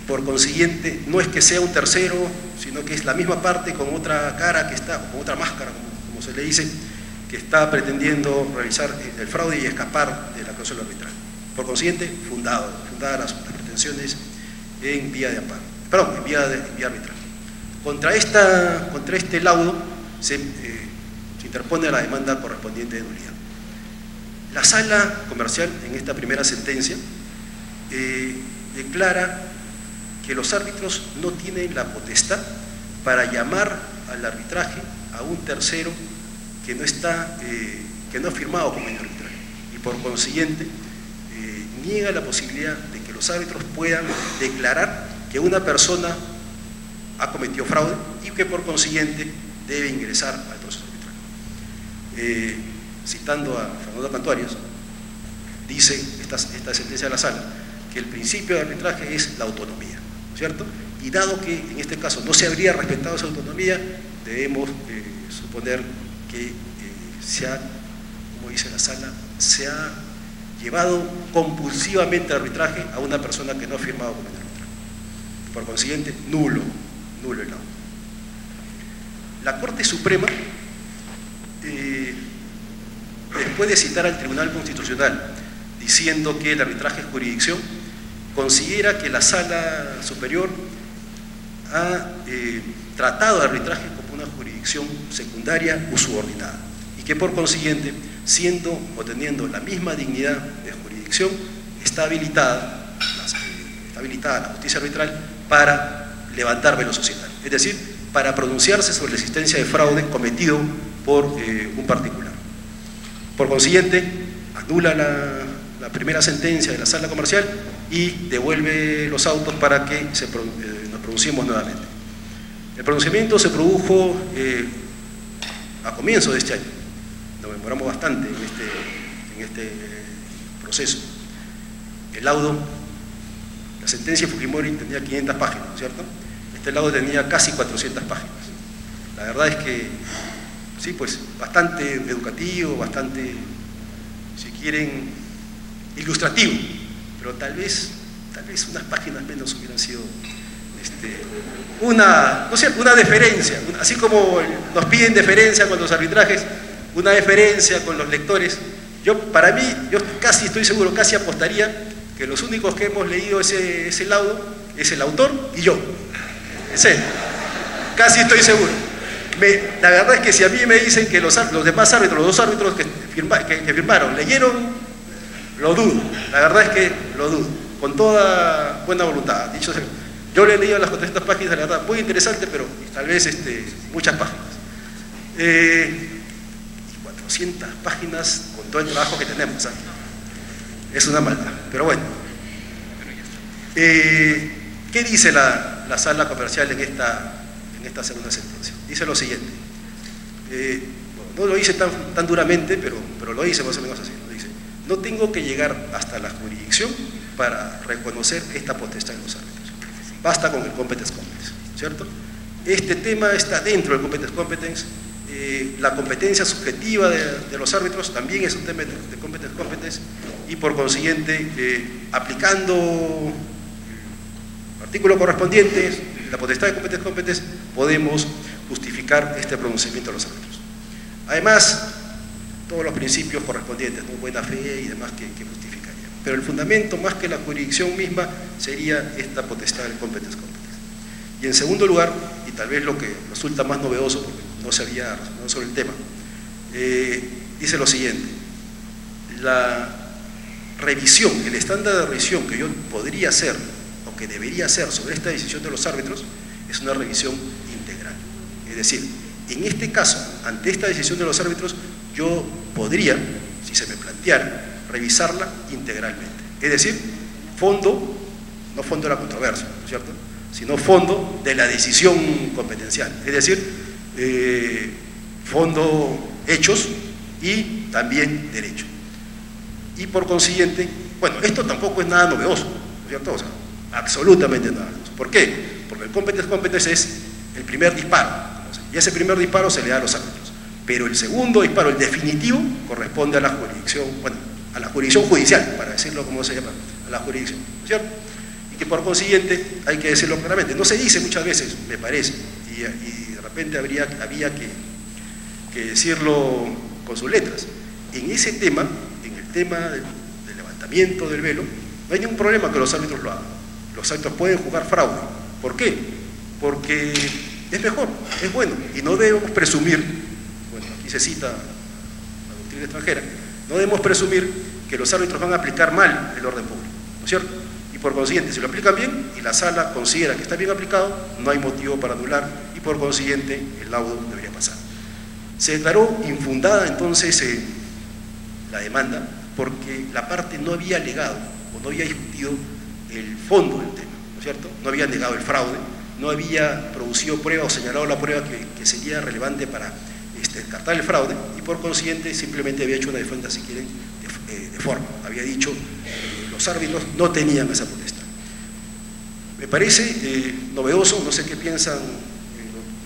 Por consiguiente, no es que sea un tercero, sino que es la misma parte con otra cara que está, con otra máscara, como se le dice, que está pretendiendo realizar el fraude y escapar de la cláusula arbitral. Por consiguiente, fundadas las pretensiones en vía de amparo, perdón, en vía arbitral. Contra este laudo se interpone la demanda correspondiente de nulidad. La sala comercial, en esta primera sentencia, declara que los árbitros no tienen la potestad para llamar al arbitraje a un tercero que no ha firmado convenio arbitral, y por consiguiente niega la posibilidad de que los árbitros puedan declarar que una persona ha cometido fraude y que por consiguiente debe ingresar al proceso arbitral. Citando a Fernando Cantuarias, dice esta sentencia de la sala que el principio de arbitraje es la autonomía, ¿cierto? Y dado que en este caso no se habría respetado esa autonomía, debemos suponer que como dice la sala, se ha llevado compulsivamente al arbitraje a una persona que no ha firmado convenio arbitral. Por consiguiente, nulo el laudo. La Corte Suprema, después de citar al Tribunal Constitucional diciendo que el arbitraje es jurisdicción, considera que la Sala Superior ha tratado el arbitraje como una jurisdicción secundaria o subordinada, y que por consiguiente, siendo o teniendo la misma dignidad de jurisdicción, está habilitada la justicia arbitral para levantar velo societario, es decir, para pronunciarse sobre la existencia de fraude cometido por un particular. Por consiguiente, anula la primera sentencia de la sala comercial y devuelve los autos para que nos pronunciemos nuevamente. El pronunciamiento se produjo a comienzo de este año. Nos demoramos bastante en este proceso. El laudo, la sentencia de Fujimori tenía 500 páginas, ¿cierto? Este laudo tenía casi 400 páginas. La verdad es que, sí, pues bastante educativo, bastante, si quieren, ilustrativo, pero tal vez unas páginas menos hubieran sido una deferencia, así como nos piden deferencia con los arbitrajes, una deferencia con los lectores. Yo casi estoy seguro, casi apostaría que los únicos que hemos leído ese laudo es el autor y yo. Casi estoy seguro. La verdad es que si a mí me dicen que los demás árbitros, los dos árbitros que firmaron, leyeron, lo dudo. La verdad es que lo dudo, con toda buena voluntad. Dicho sea, Yo le he leído las 400 páginas, la verdad, muy interesante, pero tal vez muchas páginas. 400 páginas con todo el trabajo que tenemos, ¿sabes? Es una maldad, pero bueno. ¿Qué dice la sala comercial en esta segunda sentencia? Dice lo siguiente. No lo dice tan duramente, pero lo dice más o menos así. Lo dice: no tengo que llegar hasta la jurisdicción para reconocer esta potestad de los árbitros. Basta con el competence competence, ¿cierto? Este tema está dentro del competence competence. La competencia subjetiva de los árbitros también es un tema de competence competence, y por consiguiente, aplicando el artículo correspondiente, la potestad de competence competence, podemos justificar este pronunciamiento de los árbitros. Además, todos los principios correspondientes, ¿no? Buena fe y demás que justificarían. Pero el fundamento, más que la jurisdicción misma, sería esta potestad del competence competence. Y en segundo lugar, y tal vez lo que resulta más novedoso, porque no se había razonado sobre el tema, dice lo siguiente: la revisión, el estándar de revisión que yo podría hacer o que debería hacer sobre esta decisión de los árbitros es una revisión integral. Es decir, en este caso, ante esta decisión de los árbitros, yo podría, si se me planteara, revisarla integralmente. Es decir, fondo, no fondo de la controversia, ¿no es cierto?, sino fondo de la decisión competencial. Es decir, fondo hechos y también derecho. Y por consiguiente, bueno, esto tampoco es nada novedoso, ¿no es cierto? O sea, absolutamente nada novedoso. ¿Por qué? Porque el competence competence es el primer disparo, y ese primer disparo se le da a los árbitros. Pero el segundo disparo, el definitivo, corresponde a la jurisdicción, bueno, a la jurisdicción judicial, para decirlo como se llama, a la jurisdicción, ¿no es cierto? Y que por consiguiente hay que decirlo claramente. No se dice muchas veces, me parece, y de repente había que decirlo con sus letras. En ese tema, en el tema del levantamiento del velo, no hay ningún problema que los árbitros lo hagan. Los árbitros pueden jugar fraude. ¿Por qué? Porque es mejor, es bueno, y no debemos presumir, bueno, aquí se cita la doctrina extranjera, no debemos presumir que los árbitros van a aplicar mal el orden público, ¿no es cierto? Y por consiguiente, si lo aplican bien y la sala considera que está bien aplicado, no hay motivo para anular, y por consiguiente el laudo debería pasar. Se declaró infundada entonces la demanda porque la parte no había alegado o no había discutido el fondo del tema, ¿no es cierto? No había negado el fraude, no había producido prueba o señalado la prueba que sería relevante para descartar el fraude, y por consiguiente simplemente había hecho una defensa, si quieren, de forma. Había dicho los árbitros no tenían esa potestad. Me parece novedoso, no sé qué piensan.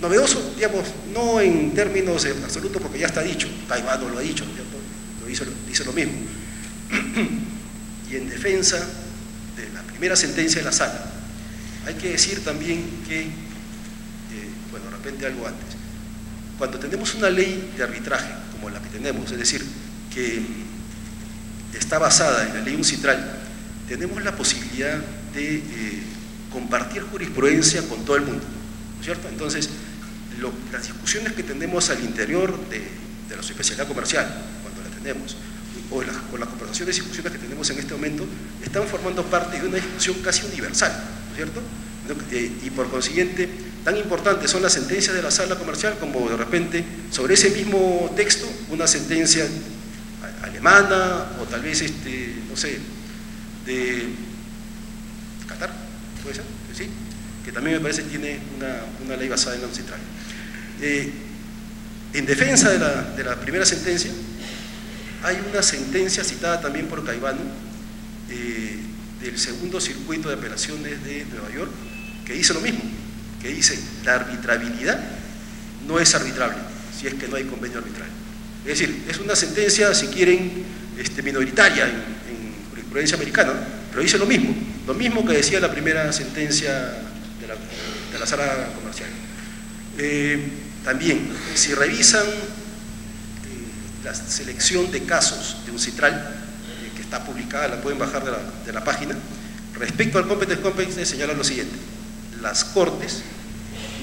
Novedoso, digamos, no en términos absolutos, porque ya está dicho, Caivano lo ha dicho, dice lo mismo. Y en defensa de la primera sentencia de la sala, hay que decir también que, bueno, de repente algo antes, cuando tenemos una ley de arbitraje como la que tenemos, es decir, que está basada en la ley uncitral, tenemos la posibilidad de compartir jurisprudencia con todo el mundo, ¿no es cierto? Entonces, las discusiones que tenemos al interior de la especialidad comercial, cuando la tenemos, o las conversaciones y discusiones que tenemos en este momento, están formando parte de una discusión casi universal, ¿no es cierto? Y por consiguiente, tan importantes son las sentencias de la sala comercial como de repente sobre ese mismo texto una sentencia alemana o tal vez, no sé, de Qatar, ¿puede ser? Sí, que también me parece que tiene una ley basada en la uncitral. En defensa de la primera sentencia, hay una sentencia citada también por Caivano del segundo circuito de apelaciones de Nueva York, que dice lo mismo, que dice: la arbitrabilidad no es arbitrable si es que no hay convenio arbitral. Es decir, es una sentencia, si quieren, minoritaria en jurisprudencia americana, pero dice lo mismo que decía la primera sentencia de la sala comercial. También, si revisan la selección de casos de uncitral, que está publicada, la pueden bajar de la página, respecto al competence competence señala lo siguiente: las cortes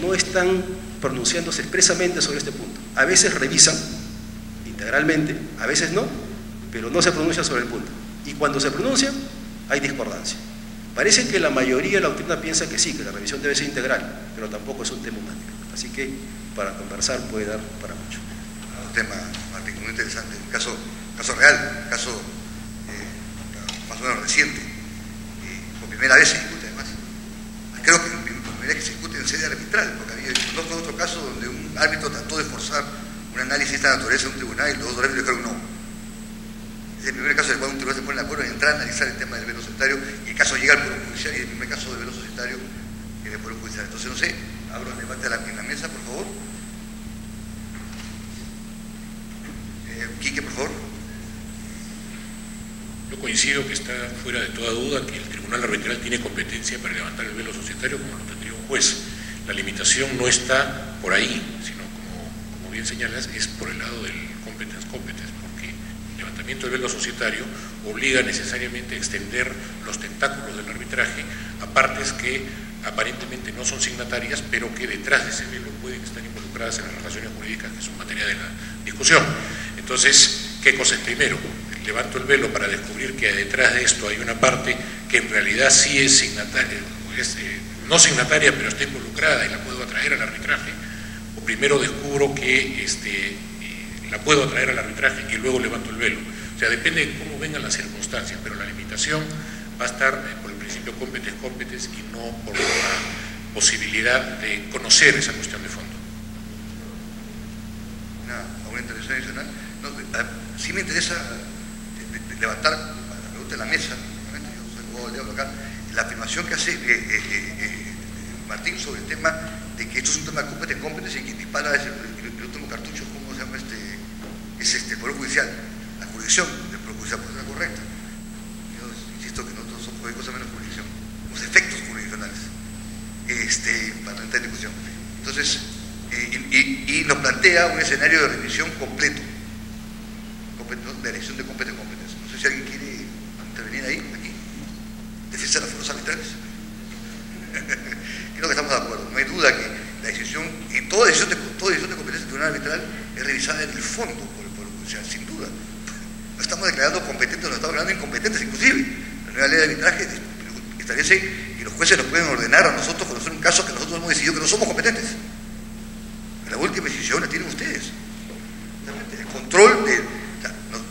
no están pronunciándose expresamente sobre este punto. A veces revisan integralmente, a veces no, pero no se pronuncia sobre el punto. Y cuando se pronuncia, hay discordancia. Parece que la mayoría de la doctrina piensa que sí, que la revisión debe ser integral, pero tampoco es un tema unánime. Así que para conversar puede dar para mucho. Un tema, Martín, muy interesante, un caso real, un caso más o menos reciente. Por primera vez se discute además. Creo que por primera vez que se discute en sede arbitral, porque había otro caso donde un árbitro trató de forzar un análisis de esta naturaleza en un tribunal y los dos árbitros dijeron no. Es el primer caso en el cual un tribunal se pone de acuerdo en entrar a analizar el tema del velo societario y el caso llega al Poder Judicial y es el primer caso de velo societario en el Poder Judicial. Entonces, no sé, abro el debate en la mesa, por favor. Quique, por favor. Yo coincido que está fuera de toda duda que el Tribunal Arbitral tiene competencia para levantar el velo societario como lo tendría un juez. La limitación no está por ahí, sino como bien señalas, es por el lado del competence, porque el levantamiento del velo societario obliga necesariamente a extender los tentáculos del arbitraje a partes que aparentemente no son signatarias, pero que detrás de ese velo pueden estar involucradas en las relaciones jurídicas que son materia de la discusión. Entonces, ¿qué cosa es primero? Levanto el velo para descubrir que detrás de esto hay una parte que en realidad sí es signataria, no signataria, pero está involucrada y la puedo atraer al arbitraje, o primero descubro que la puedo atraer al arbitraje y luego levanto el velo. O sea, depende de cómo vengan las circunstancias, pero la limitación va a estar por el principio competence y no por la posibilidad de conocer esa cuestión de fondo. ¿Alguna intervención adicional? No, sí me interesa levantar la pregunta en la mesa, yo soy abogado del diablo acá, la afirmación que hace Martín sobre el tema de que esto es un tema de competence y quien dispara es el último cartucho, ¿cómo se llama? Es el Poder Judicial, la jurisdicción del Poder Judicial, puede ser correcta. Yo insisto que nosotros somos cualquier cosa menos jurisdicción, los efectos jurisdiccionales, para no entrar en discusión. Entonces, y nos plantea un escenario de revisión completo, de elección de competence. No sé si alguien quiere intervenir ahí, aquí. Defensa de las fuerzas arbitrales. Creo que estamos de acuerdo. No hay duda que la decisión, en toda decisión de competencia del tribunal arbitral es revisada en el fondo por el Poder Judicial, sin duda. No estamos declarando competentes, no estamos declarando incompetentes, inclusive. La nueva ley de arbitraje establece que los jueces nos pueden ordenar a nosotros conocer un caso que nosotros hemos decidido que no somos competentes. La última decisión la tienen ustedes. El control de...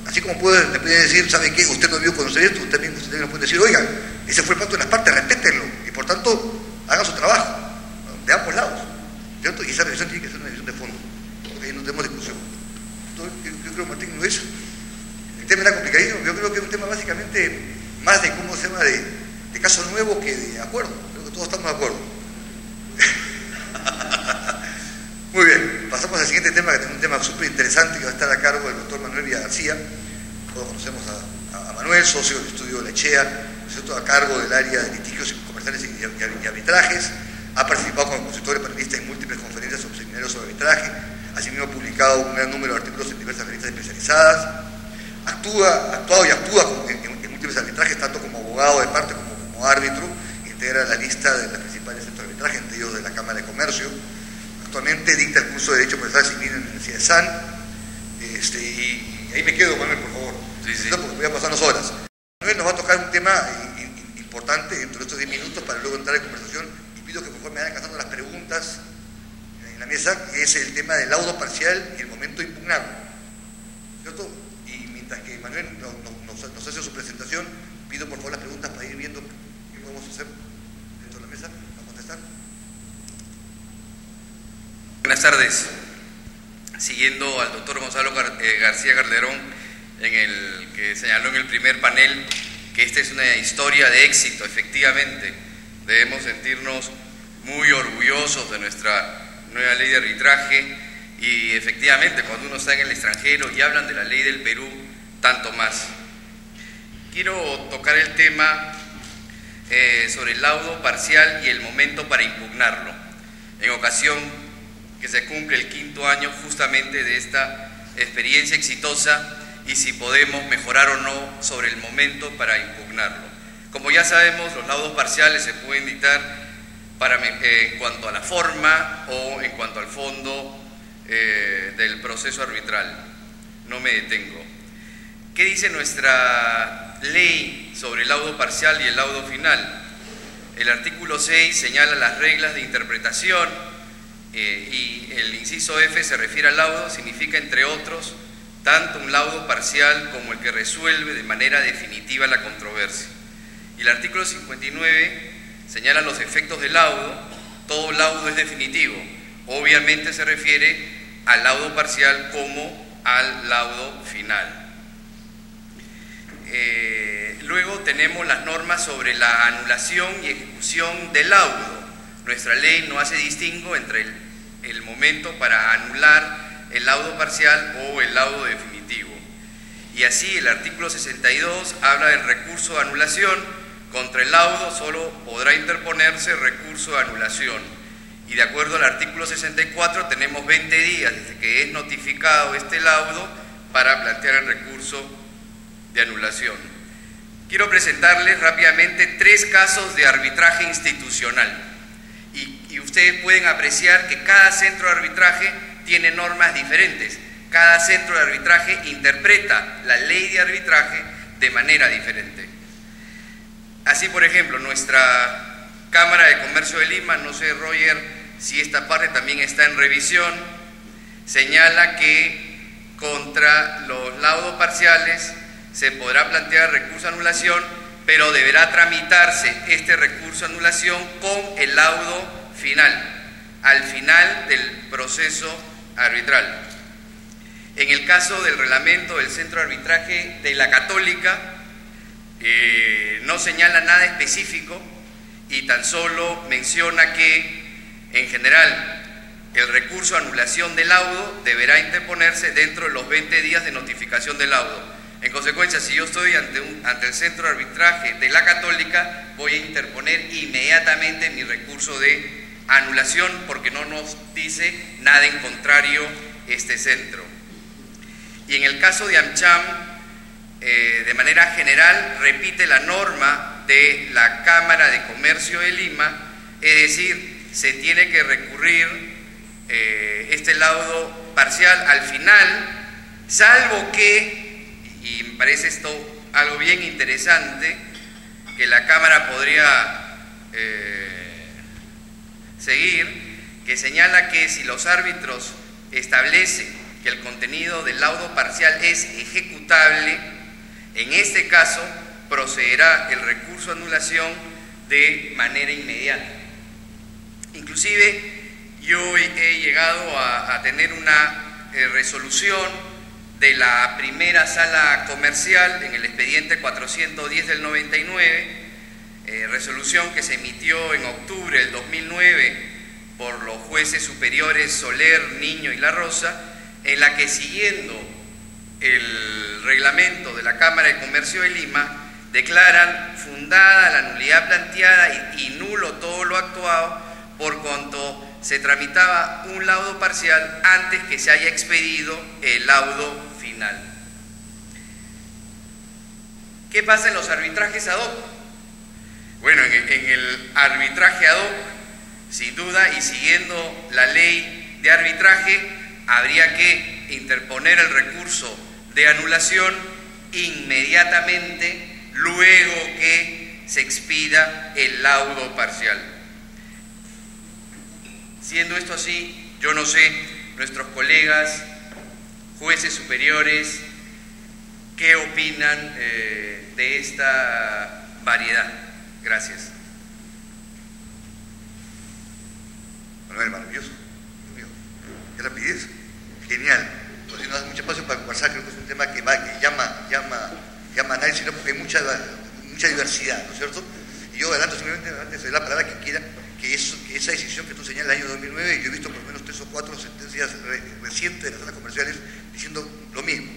Así como le pueden decir, ¿sabe qué? Usted no debió conocer esto, usted también nos puede decir, oigan, ese fue el pacto de las partes, respétenlo, y por tanto, hagan su trabajo, de ambos lados, ¿cierto? Y esa revisión tiene que ser una revisión de fondo, porque ahí no tenemos discusión. Entonces, yo creo, Martín, no es... El tema era complicadísimo, yo creo que es un tema básicamente más de cómo se llama, de caso nuevo que de acuerdo, creo que todos estamos de acuerdo. Muy bien, pasamos al siguiente tema, que es un tema súper interesante que va a estar a cargo del doctor Manuel Villagarcía. Todos conocemos a Manuel, socio del estudio Lechea, ¿cierto? A cargo del área de litigios comerciales y arbitrajes. Ha participado como consultor y panelista en múltiples conferencias sobre seminarios sobre arbitraje. Asimismo, ha publicado un gran número de artículos en diversas revistas especializadas. Ha actuado en múltiples arbitrajes, tanto como abogado de parte como árbitro. Integra la lista de las principales centros de arbitraje, entre ellos de la Cámara de Comercio. Actualmente dicta el curso de Derecho Procesal Civil en la Universidad de San. Y ahí me quedo, Manuel, por favor. Sí. Porque voy a pasarnos horas. Manuel nos va a tocar un tema importante dentro de estos 10 minutos para luego entrar en conversación. Y pido que por favor me vayan cantando las preguntas en la mesa, que es el tema del laudo parcial y el momento de impugnarlo, ¿cierto? Y mientras que Manuel nos hace su presentación, pido por favor las preguntas para ir viendo qué podemos hacer dentro de la mesa para contestar. Buenas tardes. Siguiendo al doctor Gonzalo García Calderón, en el que señaló en el primer panel que esta es una historia de éxito, efectivamente. Debemos sentirnos muy orgullosos de nuestra nueva ley de arbitraje y efectivamente cuando uno está en el extranjero y hablan de la ley del Perú, tanto más. Quiero tocar el tema sobre el laudo parcial y el momento para impugnarlo, en ocasión que se cumple el 5º año justamente de esta experiencia exitosa y si podemos mejorar o no sobre el momento para impugnarlo. Como ya sabemos, los laudos parciales se pueden dictar en cuanto a la forma o en cuanto al fondo del proceso arbitral. No me detengo. ¿Qué dice nuestra ley sobre el laudo parcial y el laudo final? El artículo 6 señala las reglas de interpretación y el inciso F se refiere al laudo, significa entre otros tanto un laudo parcial como el que resuelve de manera definitiva la controversia. Y el artículo 59 señala los efectos del laudo. Todo laudo es definitivo, obviamente se refiere al laudo parcial como al laudo final. Luego tenemos las normas sobre la anulación y ejecución del laudo. Nuestra ley no hace distingo entre el momento para anular el laudo parcial o el laudo definitivo. Y así el artículo 62 habla del recurso de anulación. Contra el laudo solo podrá interponerse recurso de anulación. Y de acuerdo al artículo 64 tenemos 20 días desde que es notificado este laudo para plantear el recurso de anulación. Quiero presentarles rápidamente 3 casos de arbitraje institucional y ustedes pueden apreciar que cada centro de arbitraje tiene normas diferentes. Cada centro de arbitraje interpreta la ley de arbitraje de manera diferente. Así, por ejemplo, nuestra Cámara de Comercio de Lima, no sé, Roger, si esta parte también está en revisión, señala que contra los laudos parciales se podrá plantear recurso de anulación, pero deberá tramitarse este recurso de anulación con el laudo final, al final del proceso arbitral. En el caso del reglamento del Centro de Arbitraje de la Católica, no señala nada específico y tan solo menciona que, en general, el recurso de anulación del laudo deberá interponerse dentro de los 20 días de notificación del laudo. En consecuencia, si yo estoy ante el Centro de Arbitraje de la Católica, voy a interponer inmediatamente mi recurso de anulación porque no nos dice nada en contrario este centro. Y en el caso de AmCham, de manera general, repite la norma de la Cámara de Comercio de Lima, es decir, se tiene que recurrir este laudo parcial al final, salvo que, y me parece esto algo bien interesante, que la Cámara podría seguir, que señala que si los árbitros establecen que el contenido del laudo parcial es ejecutable, en este caso procederá el recurso de anulación de manera inmediata. Inclusive yo he llegado a tener una resolución de la primera sala comercial en el expediente 410 del 99, resolución que se emitió en octubre del 2009 por los jueces superiores Soler, Niño y La Rosa, en la que, siguiendo el reglamento de la Cámara de Comercio de Lima, declaran fundada la nulidad planteada y nulo todo lo actuado por cuanto se tramitaba un laudo parcial antes que se haya expedido el laudo final. ¿Qué pasa en los arbitrajes ad hoc? Bueno, en el arbitraje ad hoc, sin duda, y siguiendo la ley de arbitraje, habría que interponer el recurso de anulación inmediatamente luego que se expida el laudo parcial. Siendo esto así, yo no sé, nuestros colegas, jueces superiores, ¿qué opinan de esta variedad? Gracias. Manuel, maravilloso. Dios mío, qué rapidez. Genial. Pues si no das mucho espacio para conversar, creo que es un tema que llama análisis, ¿no? Porque hay mucha diversidad, ¿no es cierto? Y yo adelanto simplemente, antes de la palabra que quiera, que esa decisión que tú señalas el año 2009, yo he visto por lo menos 3 o 4 sentencias recientes de las salas comerciales diciendo lo mismo.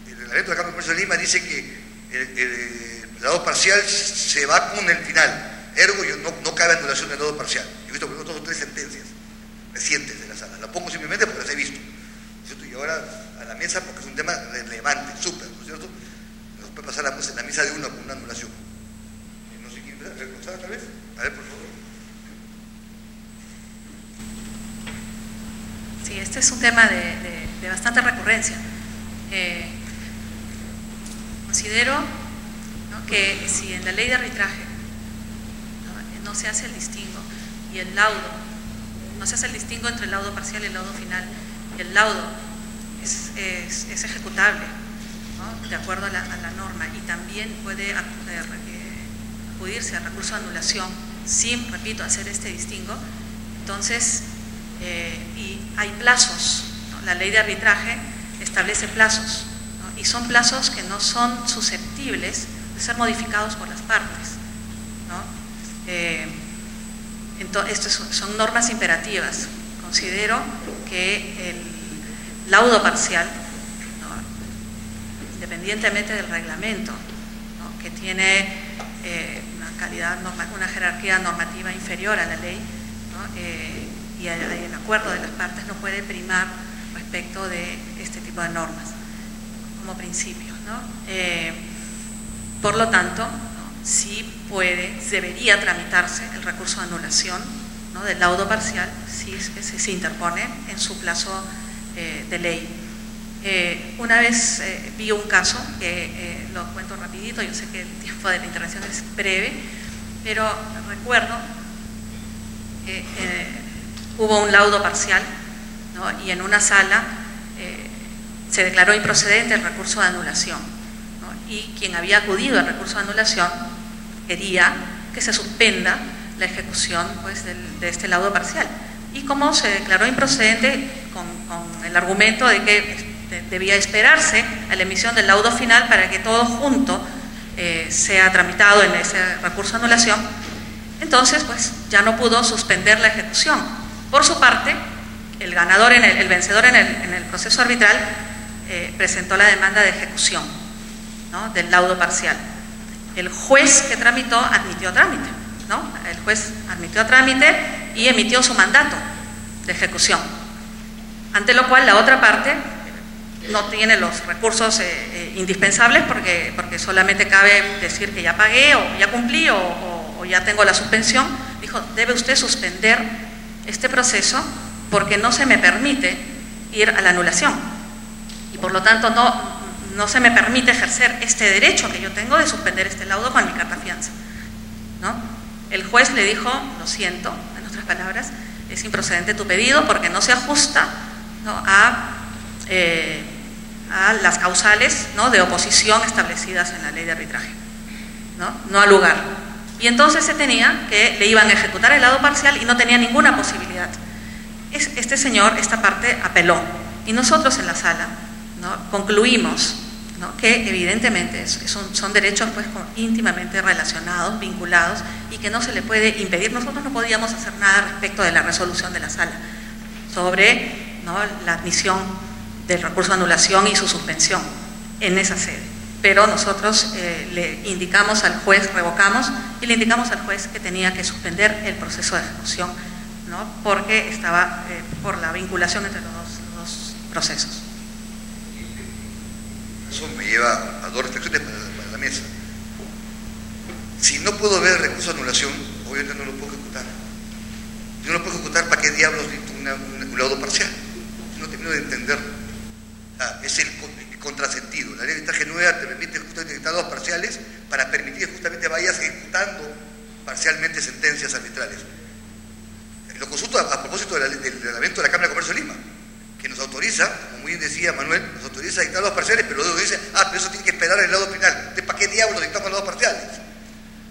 El reglamento de la Cámara de Comercio de Lima dice que el laudo parcial se va con el final, ergo no cabe anulación del laudo parcial. Yo he visto por lo menos 2 o 3 sentencias recientes de la sala. La pongo simplemente porque las he visto, ¿no es cierto? Y ahora a la mesa porque es un tema relevante, súper, ¿no es cierto? Nos puede pasar en la mesa de uno con una anulación. No sé quién empezar, ¿recordar otra vez? A ver, por favor. Sí, este es un tema de bastante recurrencia. Considero, ¿no?, que si en la ley de arbitraje no se hace el distingo y el laudo, no se hace el distingo entre el laudo parcial y el laudo final. El laudo es ejecutable, ¿no?, de acuerdo a la norma, y también puede acudirse al recurso de anulación sin, repito, hacer este distingo. Entonces, y hay plazos, ¿no? La ley de arbitraje establece plazos, ¿no?, y son plazos que no son susceptibles de ser modificados por las partes, ¿no? Entonces, son normas imperativas. Considero que el laudo parcial, ¿no?, independientemente del reglamento, ¿no?, que tiene una jerarquía normativa inferior a la ley, ¿no?, y el acuerdo de las partes no puede primar respecto de este tipo de normas como principio, ¿no? Por lo tanto, ¿no?, sí debería tramitarse el recurso de anulación, ¿no?, del laudo parcial si se interpone en su plazo de ley. Una vez vi un caso que lo cuento rapidito, yo sé que el tiempo de la intervención es breve, pero recuerdo que hubo un laudo parcial, ¿no?, y en una sala se declaró improcedente el recurso de anulación, ¿no?, y quien había acudido al recurso de anulación quería que se suspenda la ejecución, pues, de este laudo parcial. Y como se declaró improcedente con el argumento de que debía esperarse a la emisión del laudo final para que todo junto sea tramitado en ese recurso de anulación, entonces pues ya no pudo suspender la ejecución. Por su parte, el vencedor en el proceso arbitral presentó la demanda de ejecución, ¿no?, del laudo parcial. El juez que tramitó admitió trámite, ¿no? El juez admitió trámite y emitió su mandato de ejecución, ante lo cual la otra parte no tiene los recursos indispensables porque solamente cabe decir que ya pagué o ya cumplí o ya tengo la suspensión. Dijo, debe usted suspender este proceso porque no se me permite ir a la anulación y por lo tanto no se me permite ejercer este derecho que yo tengo de suspender este laudo con mi carta fianza, ¿no? El juez le dijo, lo siento, en otras palabras, es improcedente tu pedido porque no se ajusta, ¿no?, a las causales, ¿no?, de oposición establecidas en la ley de arbitraje, no al lugar. Y entonces le iban a ejecutar el laudo parcial y no tenía ninguna posibilidad. Esta parte apeló y nosotros en la sala, ¿no?, concluimos, ¿no?, que evidentemente son derechos pues íntimamente relacionados, vinculados, y que no se le puede impedir. Nosotros no podíamos hacer nada respecto de la resolución de la sala sobre, ¿no?, la admisión del recurso de anulación y su suspensión en esa sede, pero nosotros le indicamos al juez, revocamos y le indicamos al juez que tenía que suspender el proceso de ejecución, ¿no?, porque estaba por la vinculación entre los dos procesos. Eso me lleva a dos reflexiones para la mesa. Si no puedo ver el recurso de anulación, obviamente no lo puedo ejecutar. Si no lo puedo ejecutar, ¿para qué diablos necesito un laudo parcial? No termino de entenderlo. Es el contrasentido. La ley de arbitraje nueva te permite justamente dictar laudos parciales para permitir que justamente vayas ejecutando parcialmente sentencias arbitrales. Lo consulto a propósito del reglamento de la Cámara de Comercio de Lima, que nos autoriza, como bien decía Manuel, nos autoriza a dictar laudos parciales, pero luego dice, pero eso tiene que esperar el laudo final. ¿Entonces para qué diablos dictamos laudos parciales?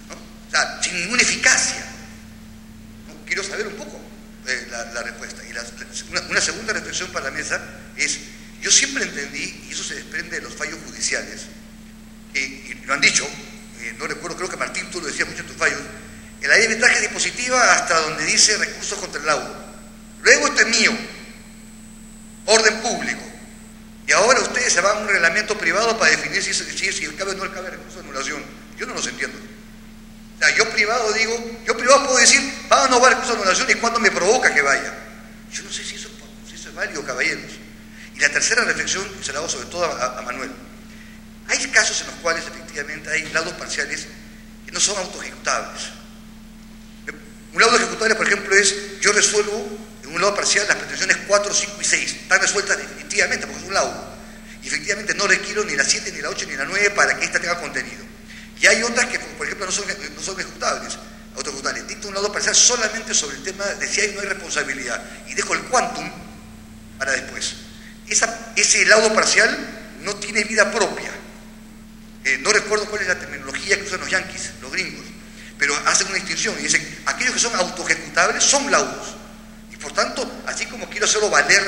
¿No? O sea, sin ninguna eficacia. ¿No? Quiero saber un poco la respuesta. Y una segunda reflexión para la mesa es, yo siempre entendí, y eso se desprende de los fallos judiciales, y lo han dicho, no recuerdo, creo que Martín, tú lo decías mucho en tus fallos, en la ley de arbitraje es dispositiva hasta donde dice recursos contra el laudo. Luego esto es mío, orden público. Y ahora ustedes se van a un reglamento privado para definir si cabe o no cabe recurso de anulación. Yo no los entiendo. O sea, yo privado puedo decir, va o no va recurso de anulación y cuándo me provoca que vaya. Yo no sé si eso es válido, caballeros. Y la tercera reflexión, y se la hago sobre todo a Manuel. Hay casos en los cuales efectivamente hay laudos parciales que no son autoejecutables. Un laudo ejecutable, por ejemplo, es yo resuelvo en un laudo parcial las pretensiones 4, 5 y 6. Están resueltas definitivamente porque es un laudo. Y efectivamente no requiero ni la 7, ni la 8, ni la 9 para que ésta tenga contenido. Y hay otras que, por ejemplo, no son ejecutables. autoejecutable, dicto un laudo parcial solamente sobre el tema de si hay o no hay responsabilidad y dejo el quantum para después. Ese laudo parcial no tiene vida propia. No recuerdo cuál es la terminología que usan los yanquis, los gringos, pero hacen una distinción y dicen, aquellos que son autoejecutables son laudos. Y por tanto, así como quiero hacerlo valer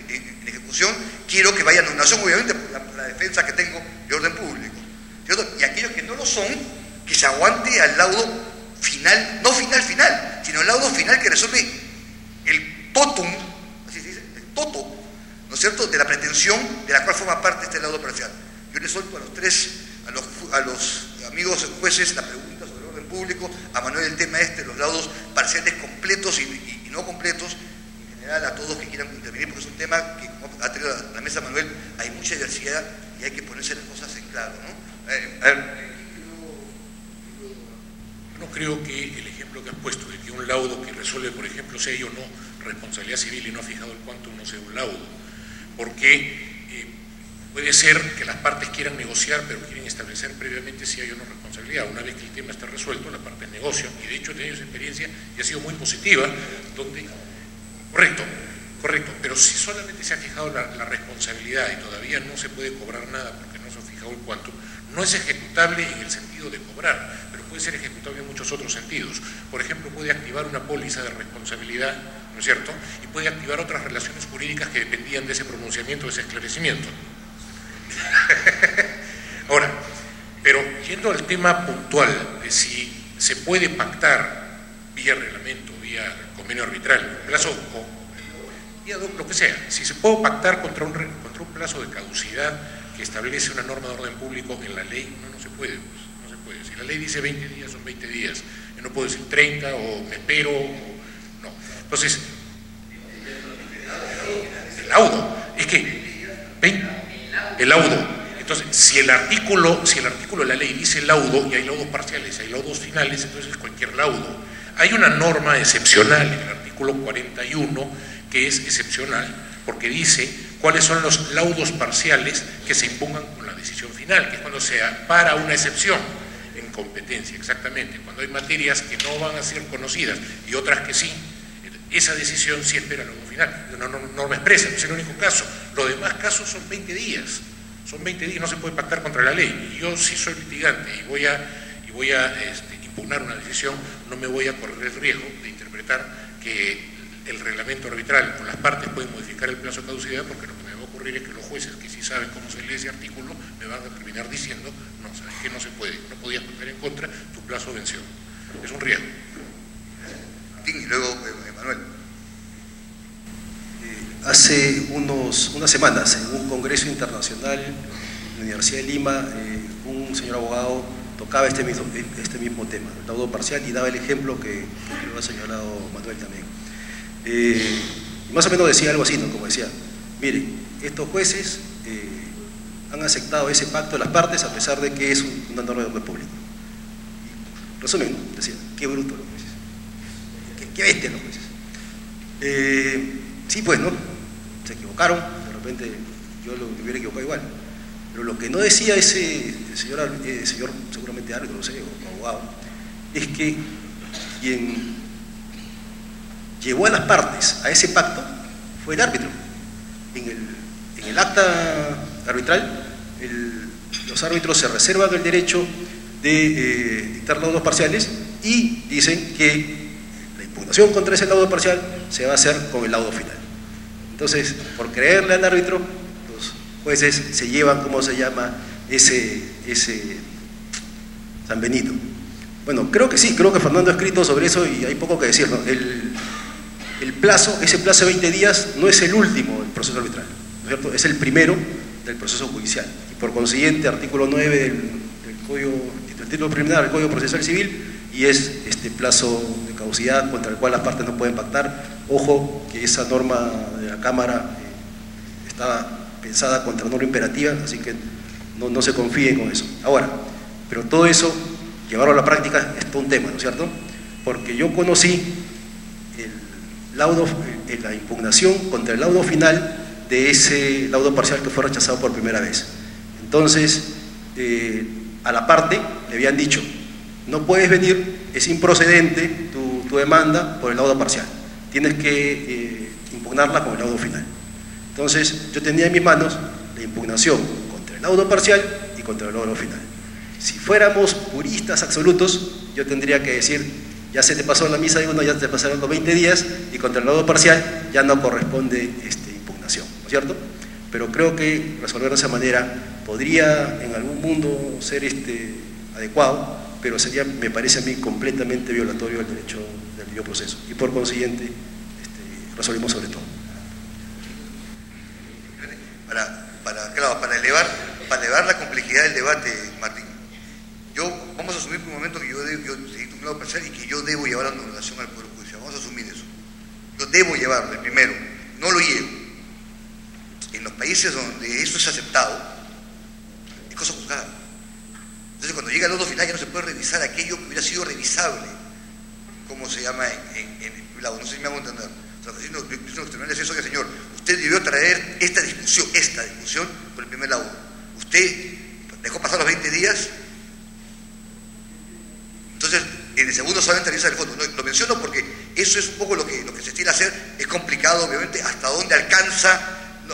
en ejecución, quiero que vaya a anulación, obviamente, por la defensa que tengo de orden público, ¿cierto? Y aquellos que no lo son, que se aguante al laudo final, no final, sino el laudo final que resuelve el totum, así se dice, el toto, ¿no es cierto?, de la pretensión de la cual forma parte este laudo parcial. Yo les suelto a los amigos jueces la pregunta sobre el orden público, a Manuel el tema los laudos parciales completos y no completos, en general a todos que quieran intervenir, porque es un tema que, como ha traído a la mesa Manuel, hay mucha diversidad y hay que ponerse las cosas en claro, ¿no? No creo que el ejemplo que has puesto de que un laudo que resuelve, por ejemplo, si hay o no responsabilidad civil y no ha fijado el quantum, no sea un laudo, porque puede ser que las partes quieran negociar, pero quieren establecer previamente si hay o no responsabilidad. Una vez que el tema está resuelto, las partes negocian, y de hecho he tenido esa experiencia y ha sido muy positiva, donde, correcto, pero si solamente se ha fijado la responsabilidad y todavía no se puede cobrar nada porque no se ha fijado el quantum, no es ejecutable en el sentido de cobrar, pero puede ser ejecutable en muchos otros sentidos. Por ejemplo, puede activar una póliza de responsabilidad, ¿no es cierto?, y puede activar otras relaciones jurídicas que dependían de ese pronunciamiento, de ese esclarecimiento. Ahora, pero yendo al tema puntual de si se puede pactar vía reglamento, vía convenio arbitral, plazo vía lo que sea, si se puede pactar contra un plazo de caducidad que establece una norma de orden público en la ley, no se puede, pues, no se puede. Si la ley dice 20 días, son 20 días. Yo no puedo decir 30 o me espero, no. Entonces, el laudo, es que, ¿ven? El laudo. Entonces, si el artículo de la ley dice laudo, y hay laudos parciales, hay laudos finales, entonces cualquier laudo. Hay una norma excepcional en el artículo 41 que es excepcional, porque dice cuáles son los laudos parciales que se impongan con la decisión final, que es cuando se para una excepción en competencia, exactamente, cuando hay materias que no van a ser conocidas y otras que sí, esa decisión sí espera el laudo final, una norma expresa, no es el único caso, los demás casos son 20 días, no se puede pactar contra la ley, y yo sí soy litigante y voy a impugnar una decisión, no me voy a correr el riesgo de interpretar que el reglamento arbitral con las partes pueden modificar el plazo de caducidad, porque lo que me va a ocurrir es que los jueces que sí saben cómo se lee ese artículo me van a terminar diciendo, no, sabes que no se puede, no podías pactar en contra, tu plazo venció. Es un riesgo. Y luego, Manuel. Hace unas semanas, en un congreso internacional en la Universidad de Lima, un señor abogado tocaba este mismo tema, el laudo parcial, y daba el ejemplo que lo ha señalado Manuel también. Más o menos decía algo así, ¿no? Como decía, miren, estos jueces han aceptado ese pacto de las partes a pesar de que es una norma de orden público. Y, resumen, ¿no? Decía, qué bruto los jueces, qué bestia los jueces. Sí, pues, ¿no? Se equivocaron, de repente yo lo hubiera equivocado igual. Pero lo que no decía ese señor seguramente árbitro, no sé, o abogado, es que quien llevó a las partes a ese pacto fue el árbitro. En el acta arbitral, los árbitros se reservan el derecho de dictar laudos parciales y dicen que la impugnación contra ese laudo parcial se va a hacer con el laudo final. Entonces, por creerle al árbitro, los jueces se llevan, ¿cómo se llama?, ese San Benito. Bueno, creo que sí, creo que Fernando ha escrito sobre eso y hay poco que decir, ¿no? Ese plazo de 20 días no es el último del proceso arbitral, ¿no es cierto? Es el primero del proceso judicial. Y por consiguiente, artículo 9 del título preliminar del Código Procesal Civil, y es este plazo de caducidad contra el cual las partes no pueden pactar. Ojo, que esa norma de la Cámara está pensada contra norma imperativa, así que no se confíen con eso. Ahora, pero todo eso, llevarlo a la práctica es todo un tema, ¿no es cierto? Porque yo conocí la impugnación contra el laudo final de ese laudo parcial que fue rechazado por primera vez. Entonces, a la parte le habían dicho, no puedes venir, es improcedente tu demanda por el laudo parcial. Tienes que impugnarla con el laudo final. Entonces, yo tenía en mis manos la impugnación contra el laudo parcial y contra el laudo final. Si fuéramos puristas absolutos, yo tendría que decir, ya se te pasó la misa de uno, ya te pasaron los 20 días, y contra el laudo parcial ya no corresponde impugnación, ¿no es cierto? Pero creo que resolver de esa manera podría en algún mundo ser adecuado, pero sería, me parece a mí, completamente violatorio del derecho del debido proceso, y por consiguiente resolvimos sobre todo. Para elevar la complejidad del debate, Martín, vamos a asumir por un momento que yo necesito un laudo parcial y que yo debo llevar la anulación al Poder Judicial. Vamos a asumir eso. Yo debo llevarlo, el primero, no lo llevo. En los países donde eso es aceptado, es cosa juzgada. Entonces, cuando llega el laudo final, ya no se puede revisar aquello que hubiera sido revisable, como se llama en el laudo. No sé si me hago entender. O sea, diciendo que los tribunales es eso, que señor, usted debió traer esta discusión por el primer laudo. Usted dejó pasar los 20 días. Entonces, en el segundo solamente revisa el fondo. No, lo menciono porque eso es un poco lo que se quiere hacer. Es complicado, obviamente, hasta dónde alcanza,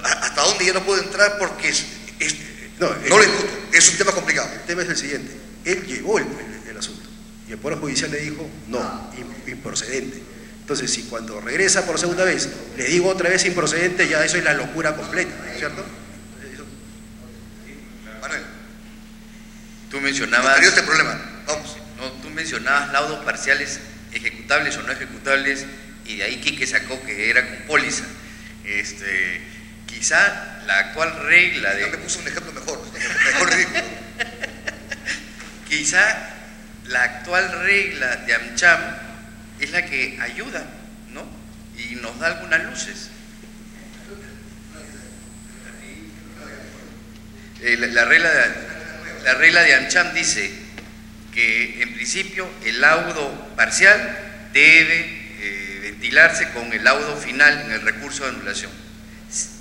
hasta dónde ya no puede entrar, porque no lo discuto. Es un tema complicado. El tema es el siguiente. Él llevó el asunto y el Poder Judicial le dijo, no, improcedente. Entonces, si cuando regresa por segunda vez le digo otra vez improcedente, ya eso es la locura completa, ¿no es cierto? Manuel, tú mencionabas... este problema. Vamos. No, tú mencionabas laudos parciales ejecutables o no ejecutables, y de ahí Quique sacó que era con póliza. Quizá la actual regla de... No me puso un ejemplo mejor ridículo. Quizá la actual regla de AmCham es la que ayuda, ¿no? Y nos da algunas luces. La regla de AmCham dice que en principio el laudo parcial debe ventilarse con el laudo final en el recurso de anulación,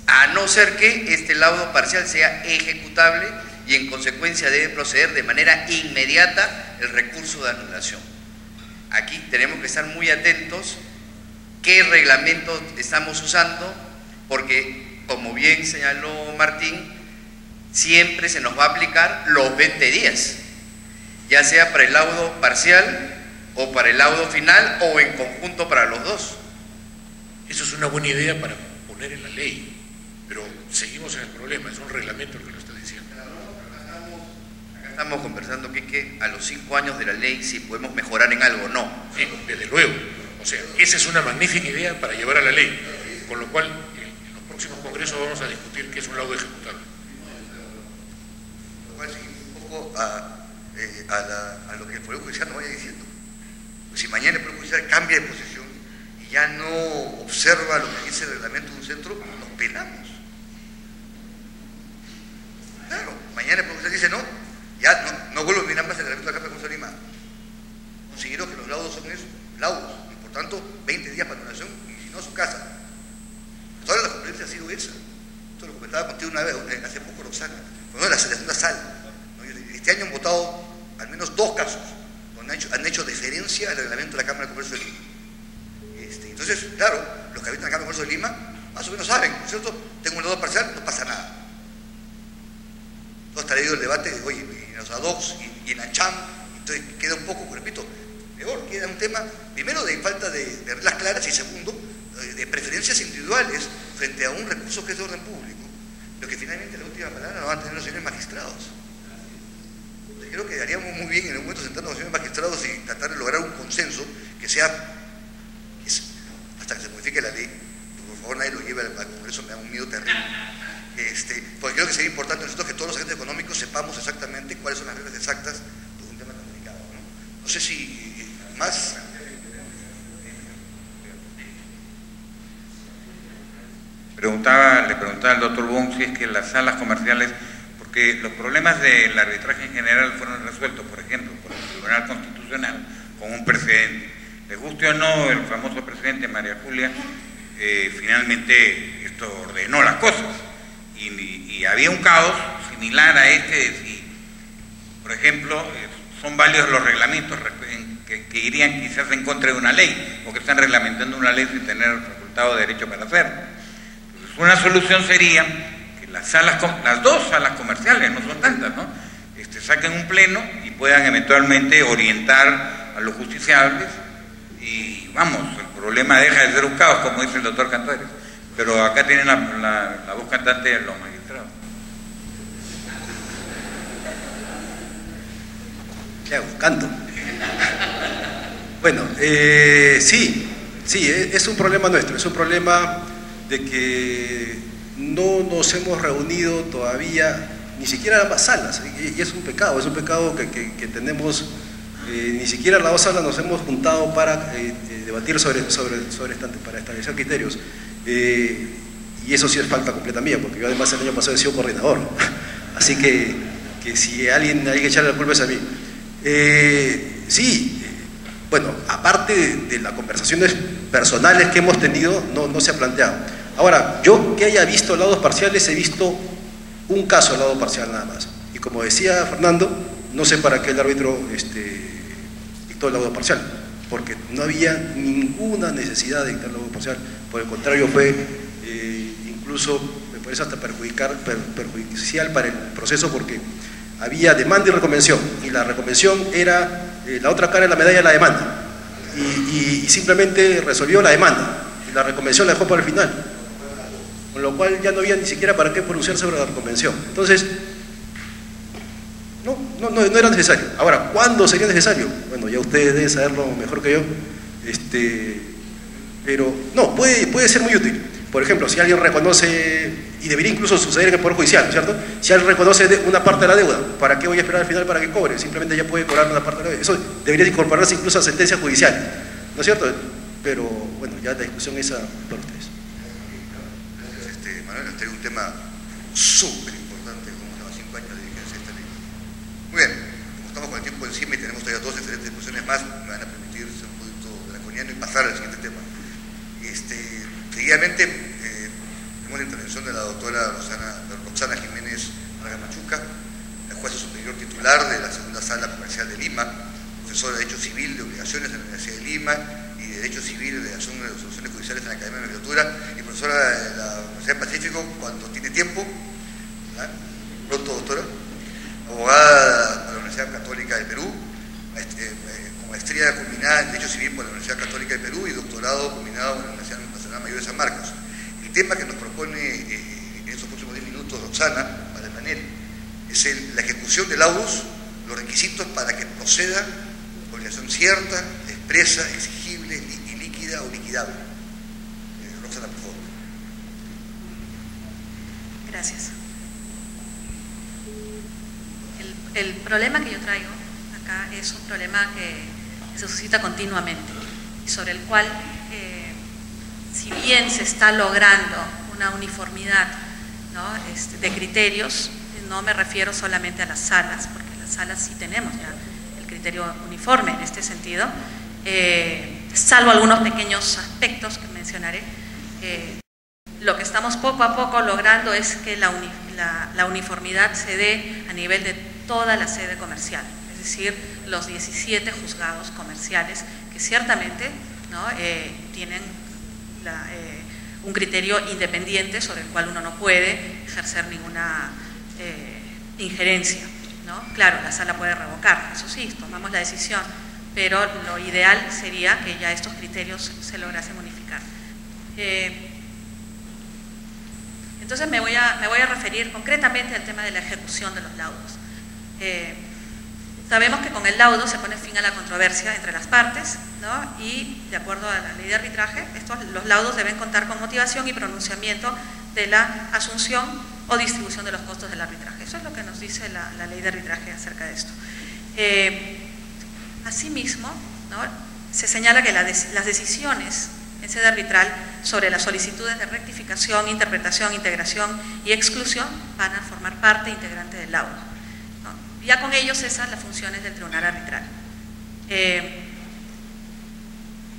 a no ser que este laudo parcial sea ejecutable y en consecuencia debe proceder de manera inmediata el recurso de anulación. Aquí tenemos que estar muy atentos qué reglamento estamos usando, porque como bien señaló Martín, siempre se nos va a aplicar los 20 días, ya sea para el laudo parcial o para el laudo final o en conjunto para los dos. Eso es una buena idea para poner en la ley, pero seguimos en el problema, es un reglamento el que lo está diciendo. Acá estamos conversando, Quique, a los 5 años de la ley, si podemos mejorar en algo o no. Sí, desde luego. O sea, esa es una magnífica idea para llevar a la ley, con lo cual en los próximos congresos vamos a discutir qué es un laudo ejecutable. Lo cual sigue un poco a lo que el Poder Judicial nos vaya diciendo. Pues si mañana el Poder Judicial cambia de posición y ya no observa lo que dice el reglamento de un centro, nos penamos. Claro, mañana el Poder Judicial dice no, no vuelvo a mirar más el reglamento de la Cámara de Comercio de Lima. Considero que los laudos son eso, laudos, y por tanto 20 días para anulación, y si no, su casa. Toda la conferencia ha sido esa. Esto lo comentaba contigo una vez, hace poco Roxana. Bueno, la segunda sala. Este año han votado al menos 2 casos donde han hecho deferencia al reglamento de la Cámara de Comercio de Lima. Entonces, claro, los que habitan en la Cámara de Comercio de Lima más o menos saben, ¿no es cierto? Tengo un laudo parcial, no pasa nada. Todo está leído el debate de, oye, en los ad hocs y en AmCham, entonces queda un poco, repito, peor, queda un tema, primero, de falta de reglas claras, y segundo, de preferencias individuales frente a un recurso que es de orden público, pero que finalmente la última palabra la van a tener los señores magistrados. Entonces, creo que haríamos muy bien en un momento sentarnos los señores magistrados y tratar de lograr un consenso que sea, hasta que se modifique la ley. Por favor, nadie lo lleve al Congreso, me da un miedo terrible. Porque creo que sería importante nosotros que todos los agentes económicos sepamos exactamente cuáles son las reglas exactas de un tema tan delicado, ¿no? No sé si más. Le preguntaba al doctor Bon si es que las salas comerciales, porque los problemas del arbitraje en general fueron resueltos, por ejemplo, por el Tribunal Constitucional, con un precedente. Les guste o no, el famoso presidente María Julia, finalmente esto ordenó las cosas. Y había un caos similar a este, si, por ejemplo, son válidos los reglamentos que irían quizás en contra de una ley o que están reglamentando una ley sin tener resultado de derecho para hacerlo. Entonces, una solución sería que las dos salas comerciales, no son tantas, ¿no? Saquen un pleno y puedan eventualmente orientar a los justiciables y vamos, el problema deja de ser un caos, como dice el doctor Cantares. Pero acá tienen la voz cantante de los magistrados. ¿Qué hago? Canto. Bueno, sí, es un problema nuestro, es un problema de que no nos hemos reunido todavía, ni siquiera ambas salas, y es un pecado que tenemos, ni siquiera las dos salas nos hemos juntado para debatir para establecer criterios, y eso sí es falta completa mía, porque yo además el año pasado he sido coordinador, así que si alguien hay que echarle la culpa es a mí. Sí, bueno, aparte de las conversaciones personales que hemos tenido, no se ha planteado. Ahora, yo que haya visto lados parciales, he visto un caso al lado parcial nada más. Y como decía Fernando, no sé para qué el árbitro dictó el laudo parcial, porque no había ninguna necesidad de dictar el laudo parcial. Por el contrario, fue incluso, me parece hasta perjudicial para el proceso, porque había demanda y reconvención, y la reconvención era la otra cara de la medalla de la demanda, y simplemente resolvió la demanda, y la reconvención la dejó para el final, con lo cual ya no había ni siquiera para qué pronunciarse sobre la reconvención. Entonces, no era necesario. Ahora, ¿cuándo sería necesario? Bueno, ya ustedes deben saberlo mejor que yo, pero no, puede ser muy útil. Por ejemplo, si alguien reconoce, y debería incluso suceder en el Poder Judicial, ¿cierto? Si alguien reconoce una parte de la deuda, ¿para qué voy a esperar al final para que cobre? Simplemente ya puede cobrar una parte de la deuda. Eso debería incorporarse incluso a sentencia judicial, ¿no es cierto? Pero bueno, ya la discusión esa para ustedes. Manuel, este es un tema súper importante, como lleva 5 años de vigencia de esta ley. Muy bien, como estamos con el tiempo encima y tenemos todavía 2 excelentes discusiones más, me van a permitir ser un poquito draconiano y pasar al siguiente tema. Seguidamente, tenemos la intervención de la doctora Roxana Jiménez Machuca, la jueza superior titular de la segunda sala comercial de Lima, profesora de Derecho Civil de Obligaciones en la Universidad de Lima y de Derecho Civil de Acción de Resoluciones Judiciales en la Academia de Magistratura, y profesora de la Universidad del Pacífico cuando tiene tiempo, ¿verdad? Pronto doctora, abogada por la Universidad Católica del Perú, con maestría combinada en Derecho Civil por la Universidad Católica del Perú y doctorado combinado por la Universidad Nacional Mayor de San Marcos. El tema que nos propone en estos próximos 10 minutos Roxana para el panel es la ejecución de laudos, los requisitos para que proceda obligación cierta, expresa, exigible y líquida o liquidable. Roxana, por favor. Gracias. El problema que yo traigo acá es un problema que se suscita continuamente y sobre el cual, si bien se está logrando una uniformidad, ¿no?, de criterios, no me refiero solamente a las salas, porque las salas sí tenemos ya el criterio uniforme en este sentido, salvo algunos pequeños aspectos que mencionaré. Lo que estamos poco a poco logrando es que la uniformidad se dé a nivel de toda la sede comercial, es decir, los 17 juzgados comerciales que ciertamente, ¿no?, tienen un criterio independiente sobre el cual uno no puede ejercer ninguna injerencia, ¿no? Claro, la sala puede revocar, eso sí, tomamos la decisión, pero lo ideal sería que ya estos criterios se lograsen unificar. Entonces me voy a referir concretamente al tema de la ejecución de los laudos. Sabemos que con el laudo se pone fin a la controversia entre las partes, ¿no? Y de acuerdo a la ley de arbitraje, los laudos deben contar con motivación y pronunciamiento de la asunción o distribución de los costos del arbitraje. Eso es lo que nos dice la ley de arbitraje acerca de esto. Asimismo, ¿no?, se señala que las decisiones en sede arbitral sobre las solicitudes de rectificación, interpretación, integración y exclusión van a formar parte integrante del laudo, ¿no? Ya con ello cesan las funciones del tribunal arbitral.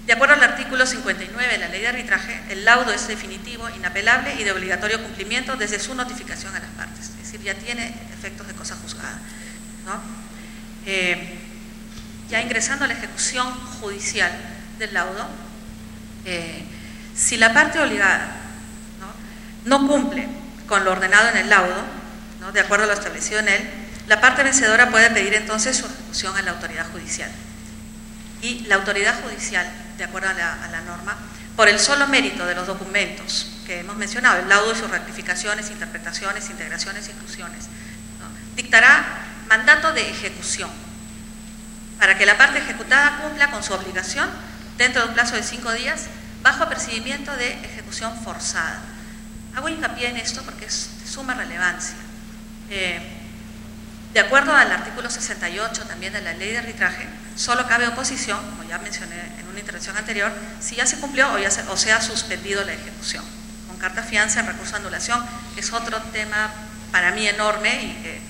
De acuerdo al artículo 59 de la ley de arbitraje, el laudo es definitivo, inapelable y de obligatorio cumplimiento desde su notificación a las partes, es decir, ya tiene efectos de cosa juzgada, ¿no? ya ingresando a la ejecución judicial del laudo, si la parte obligada no cumple con lo ordenado en el laudo, ¿no?, de acuerdo a lo establecido en él, la parte vencedora puede pedir entonces su ejecución a la autoridad judicial. Y la autoridad judicial, de acuerdo a la norma, por el solo mérito de los documentos que hemos mencionado, el laudo y sus rectificaciones, interpretaciones, integraciones, inclusiones, ¿no?, dictará mandato de ejecución para que la parte ejecutada cumpla con su obligación dentro de un plazo de 5 días bajo apercibimiento de ejecución forzada. Hago hincapié en esto porque es de suma relevancia. De acuerdo al artículo 68 también de la ley de arbitraje, solo cabe oposición, como ya mencioné en una intervención anterior, si ya se cumplió o se ha suspendido la ejecución, con carta fianza, recurso de anulación, que es otro tema para mí enorme y que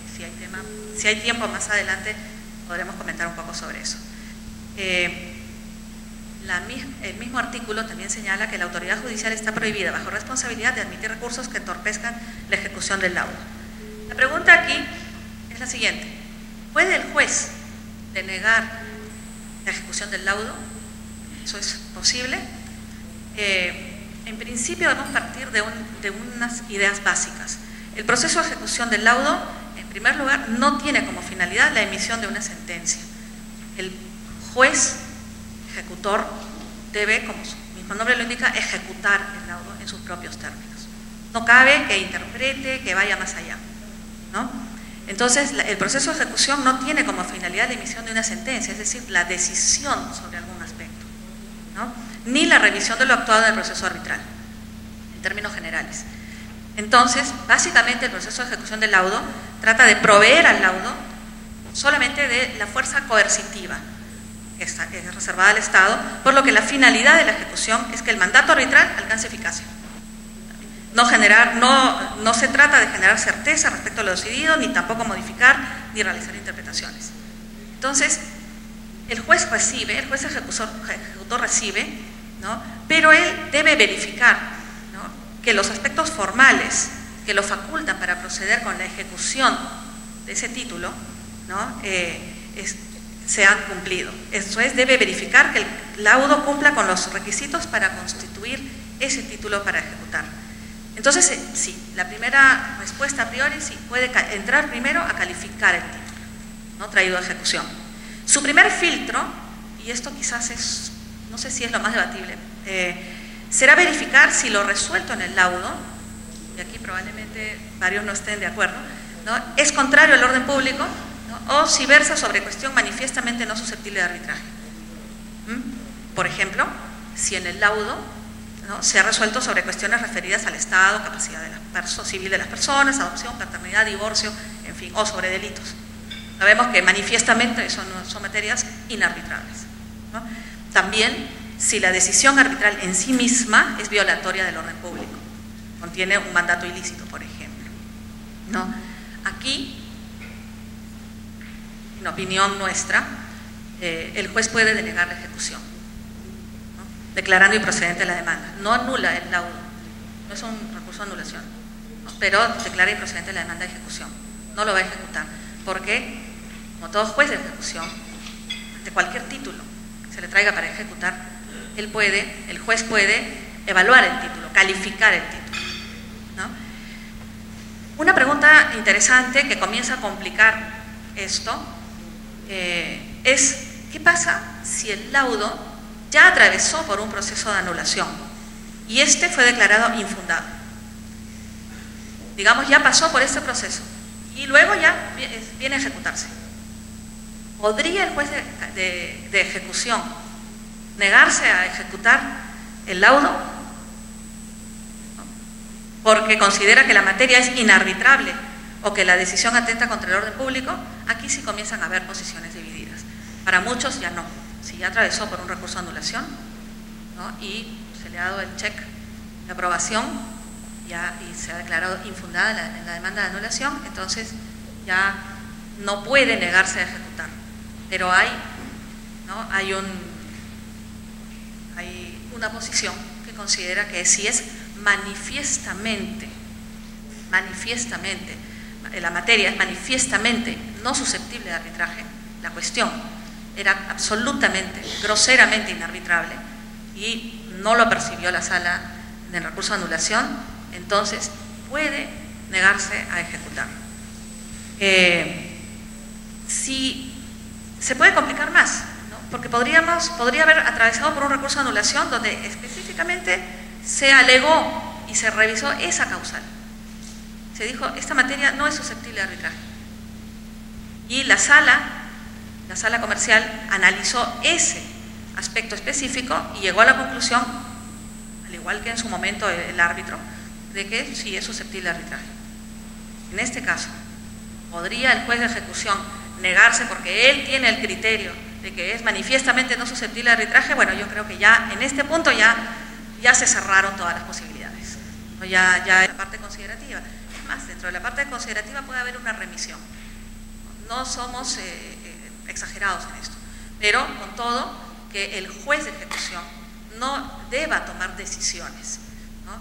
si hay tiempo más adelante podremos comentar un poco sobre eso. El mismo artículo también señala que la autoridad judicial está prohibida bajo responsabilidad de admitir recursos que entorpezcan la ejecución del laudo. La pregunta aquí es la siguiente: ¿puede el juez denegar la ejecución del laudo? ¿Eso es posible? En principio debemos partir de unas ideas básicas. El proceso de ejecución del laudo, en primer lugar, no tiene como finalidad la emisión de una sentencia. El juez ejecutor debe, como su mismo nombre lo indica, ejecutar el laudo en sus propios términos. No cabe que interprete, que vaya más allá, ¿no? Entonces, el proceso de ejecución no tiene como finalidad la emisión de una sentencia, es decir, la decisión sobre algún aspecto, ¿no?, ni la revisión de lo actuado en el proceso arbitral, en términos generales. Entonces, básicamente el proceso de ejecución del laudo trata de proveer al laudo solamente de la fuerza coercitiva que es reservada al Estado, por lo que la finalidad de la ejecución es que el mandato arbitral alcance eficacia. No se trata de generar certeza respecto a lo decidido, ni tampoco modificar ni realizar interpretaciones. Entonces, el juez ejecutor recibe, ¿no?, pero él debe verificar, ¿no?, que los aspectos formales que lo facultan para proceder con la ejecución de ese título, ¿no?, se han cumplido. Eso es, debe verificar que el laudo cumpla con los requisitos para constituir ese título para ejecutar. Entonces, sí, la primera respuesta a priori sí puede entrar primero a calificar el título, ¿no?, traído a ejecución. Su primer filtro, y esto quizás no sé si es lo más debatible, será verificar si lo resuelto en el laudo, y aquí probablemente varios no estén de acuerdo, ¿no?, es contrario al orden público, ¿no?, o si versa sobre cuestión manifiestamente no susceptible de arbitraje. Por ejemplo, si en el laudo, ¿no?, se ha resuelto sobre cuestiones referidas al Estado, capacidad civil de las personas, adopción, paternidad, divorcio, en fin, o sobre delitos. Sabemos que manifiestamente son materias inarbitrables, ¿no? También si la decisión arbitral en sí misma es violatoria del orden público, contiene un mandato ilícito, por ejemplo, ¿no? Aquí, en opinión nuestra, el juez puede denegar la ejecución, ¿no?, declarando improcedente la demanda. No anula el laudo, no es un recurso de anulación, ¿no?, pero declara improcedente la demanda de ejecución. No lo va a ejecutar, porque, como todo juez de ejecución, de cualquier título que se le traiga para ejecutar, el juez puede evaluar el título, calificar el título, ¿no? Una pregunta interesante que comienza a complicar esto es: ¿qué pasa si el laudo ya atravesó por un proceso de anulación y este fue declarado infundado? Digamos, ya pasó por este proceso y luego ya viene a ejecutarse. ¿Podría el juez de ejecución negarse a ejecutar el laudo porque considera que la materia es inarbitrable o que la decisión atenta contra el orden público? Aquí sí comienzan a haber posiciones divididas. Para muchos ya no. Si ya atravesó por un recurso de anulación, ¿no?, y se le ha dado el check de aprobación y se ha declarado infundada la demanda de anulación, entonces ya no puede negarse a ejecutar. Pero hay una posición que considera que si es manifiestamente, la materia es manifiestamente no susceptible de arbitraje, la cuestión, era absolutamente, groseramente inarbitrable y no lo percibió la sala en el recurso de anulación, entonces puede negarse a ejecutar. Si se puede complicar más, ¿no? Porque podría haber atravesado por un recurso de anulación donde específicamente se alegó y se revisó esa causal. Se dijo, esta materia no es susceptible de arbitraje. Y la sala comercial analizó ese aspecto específico y llegó a la conclusión, al igual que en su momento el árbitro, de que sí es susceptible de arbitraje. En este caso, ¿podría el juez de ejecución negarse porque él tiene el criterio de que es manifiestamente no susceptible de arbitraje? Bueno, yo creo que ya en este punto ya se cerraron todas las posibilidades, ¿no? Ya la parte considerativa. Es más, dentro de la parte considerativa puede haber una remisión. No somos exagerados en esto, pero con todo que el juez de ejecución no deba tomar decisiones, ¿no?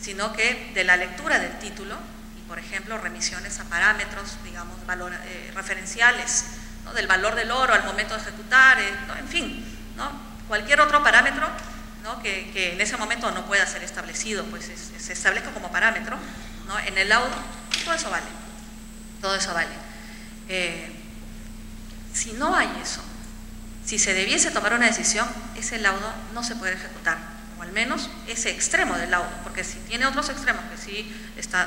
Sino que de la lectura del título, y por ejemplo remisiones a parámetros, digamos, referenciales, ¿no? Del valor del oro al momento de ejecutar, ¿no? En fin, ¿no? Cualquier otro parámetro, ¿no? que en ese momento no pueda ser establecido, pues se establezca como parámetro, ¿no? En el laudo, todo eso vale. Todo eso vale. Si no hay eso, si se debiese tomar una decisión, ese laudo no se puede ejecutar, o al menos ese extremo del laudo, porque si tiene otros extremos que sí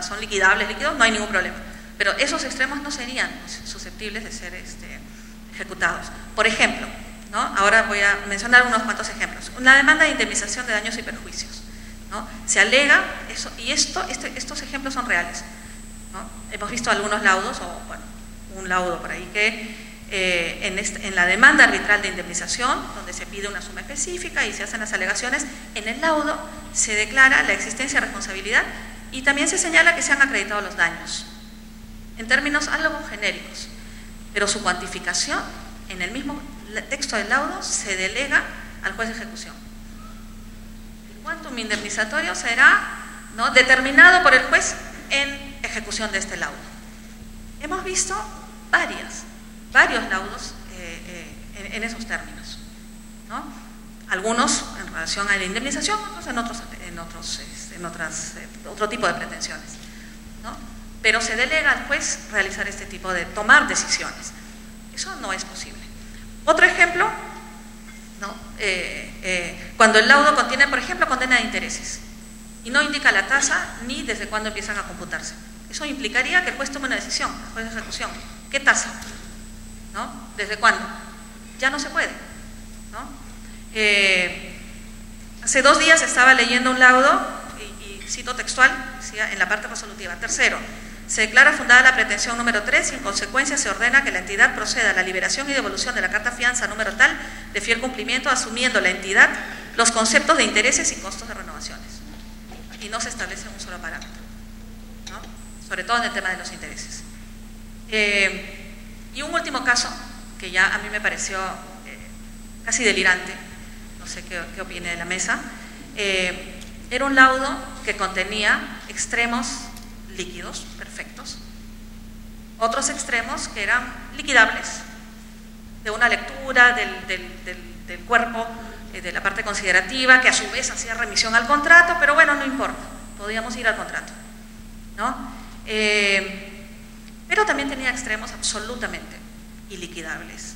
son liquidables, líquidos, no hay ningún problema. Pero esos extremos no serían susceptibles de ser ejecutados. Por ejemplo, ¿no? Ahora voy a mencionar unos cuantos ejemplos. Una demanda de indemnización de daños y perjuicios, ¿no? Se alega eso, y estos ejemplos son reales, ¿no? Hemos visto algunos laudos, o bueno, un laudo por ahí que en la demanda arbitral de indemnización, donde se pide una suma específica y se hacen las alegaciones, en el laudo se declara la existencia de responsabilidad y también se señala que se han acreditado los daños, en términos algo genéricos, pero su cuantificación en el mismo texto del laudo se delega al juez de ejecución. El quantum indemnizatorio será, ¿no?, determinado por el juez en ejecución de este laudo. Hemos visto varios laudos en esos términos, ¿no? Algunos en relación a la indemnización, otros en otro tipo de pretensiones, ¿no? Pero se delega al juez realizar este tipo de tomar decisiones. Eso no es posible. Otro ejemplo, ¿no? Cuando el laudo contiene, por ejemplo, condena de intereses y no indica la tasa ni desde cuándo empiezan a computarse. Eso implicaría que el juez tome una decisión, el juez de ejecución. ¿Qué tasa? ¿No? ¿Desde cuándo? Ya no se puede, ¿no? Hace 2 días estaba leyendo un laudo y cito textual, decía en la parte resolutiva: tercero, se declara fundada la pretensión número 3 y en consecuencia se ordena que la entidad proceda a la liberación y devolución de la carta fianza número tal de fiel cumplimiento, asumiendo la entidad los conceptos de intereses y costos de renovaciones. Y no se establece un solo parámetro, ¿no? Sobre todo en el tema de los intereses. Y un último caso, que ya a mí me pareció casi delirante, no sé qué opine de la mesa, era un laudo que contenía extremos líquidos, perfectos, otros extremos que eran liquidables, de una lectura del cuerpo, de la parte considerativa, que a su vez hacía remisión al contrato, pero bueno, no importa, podíamos ir al contrato, ¿no? Pero también tenía extremos absolutamente iliquidables,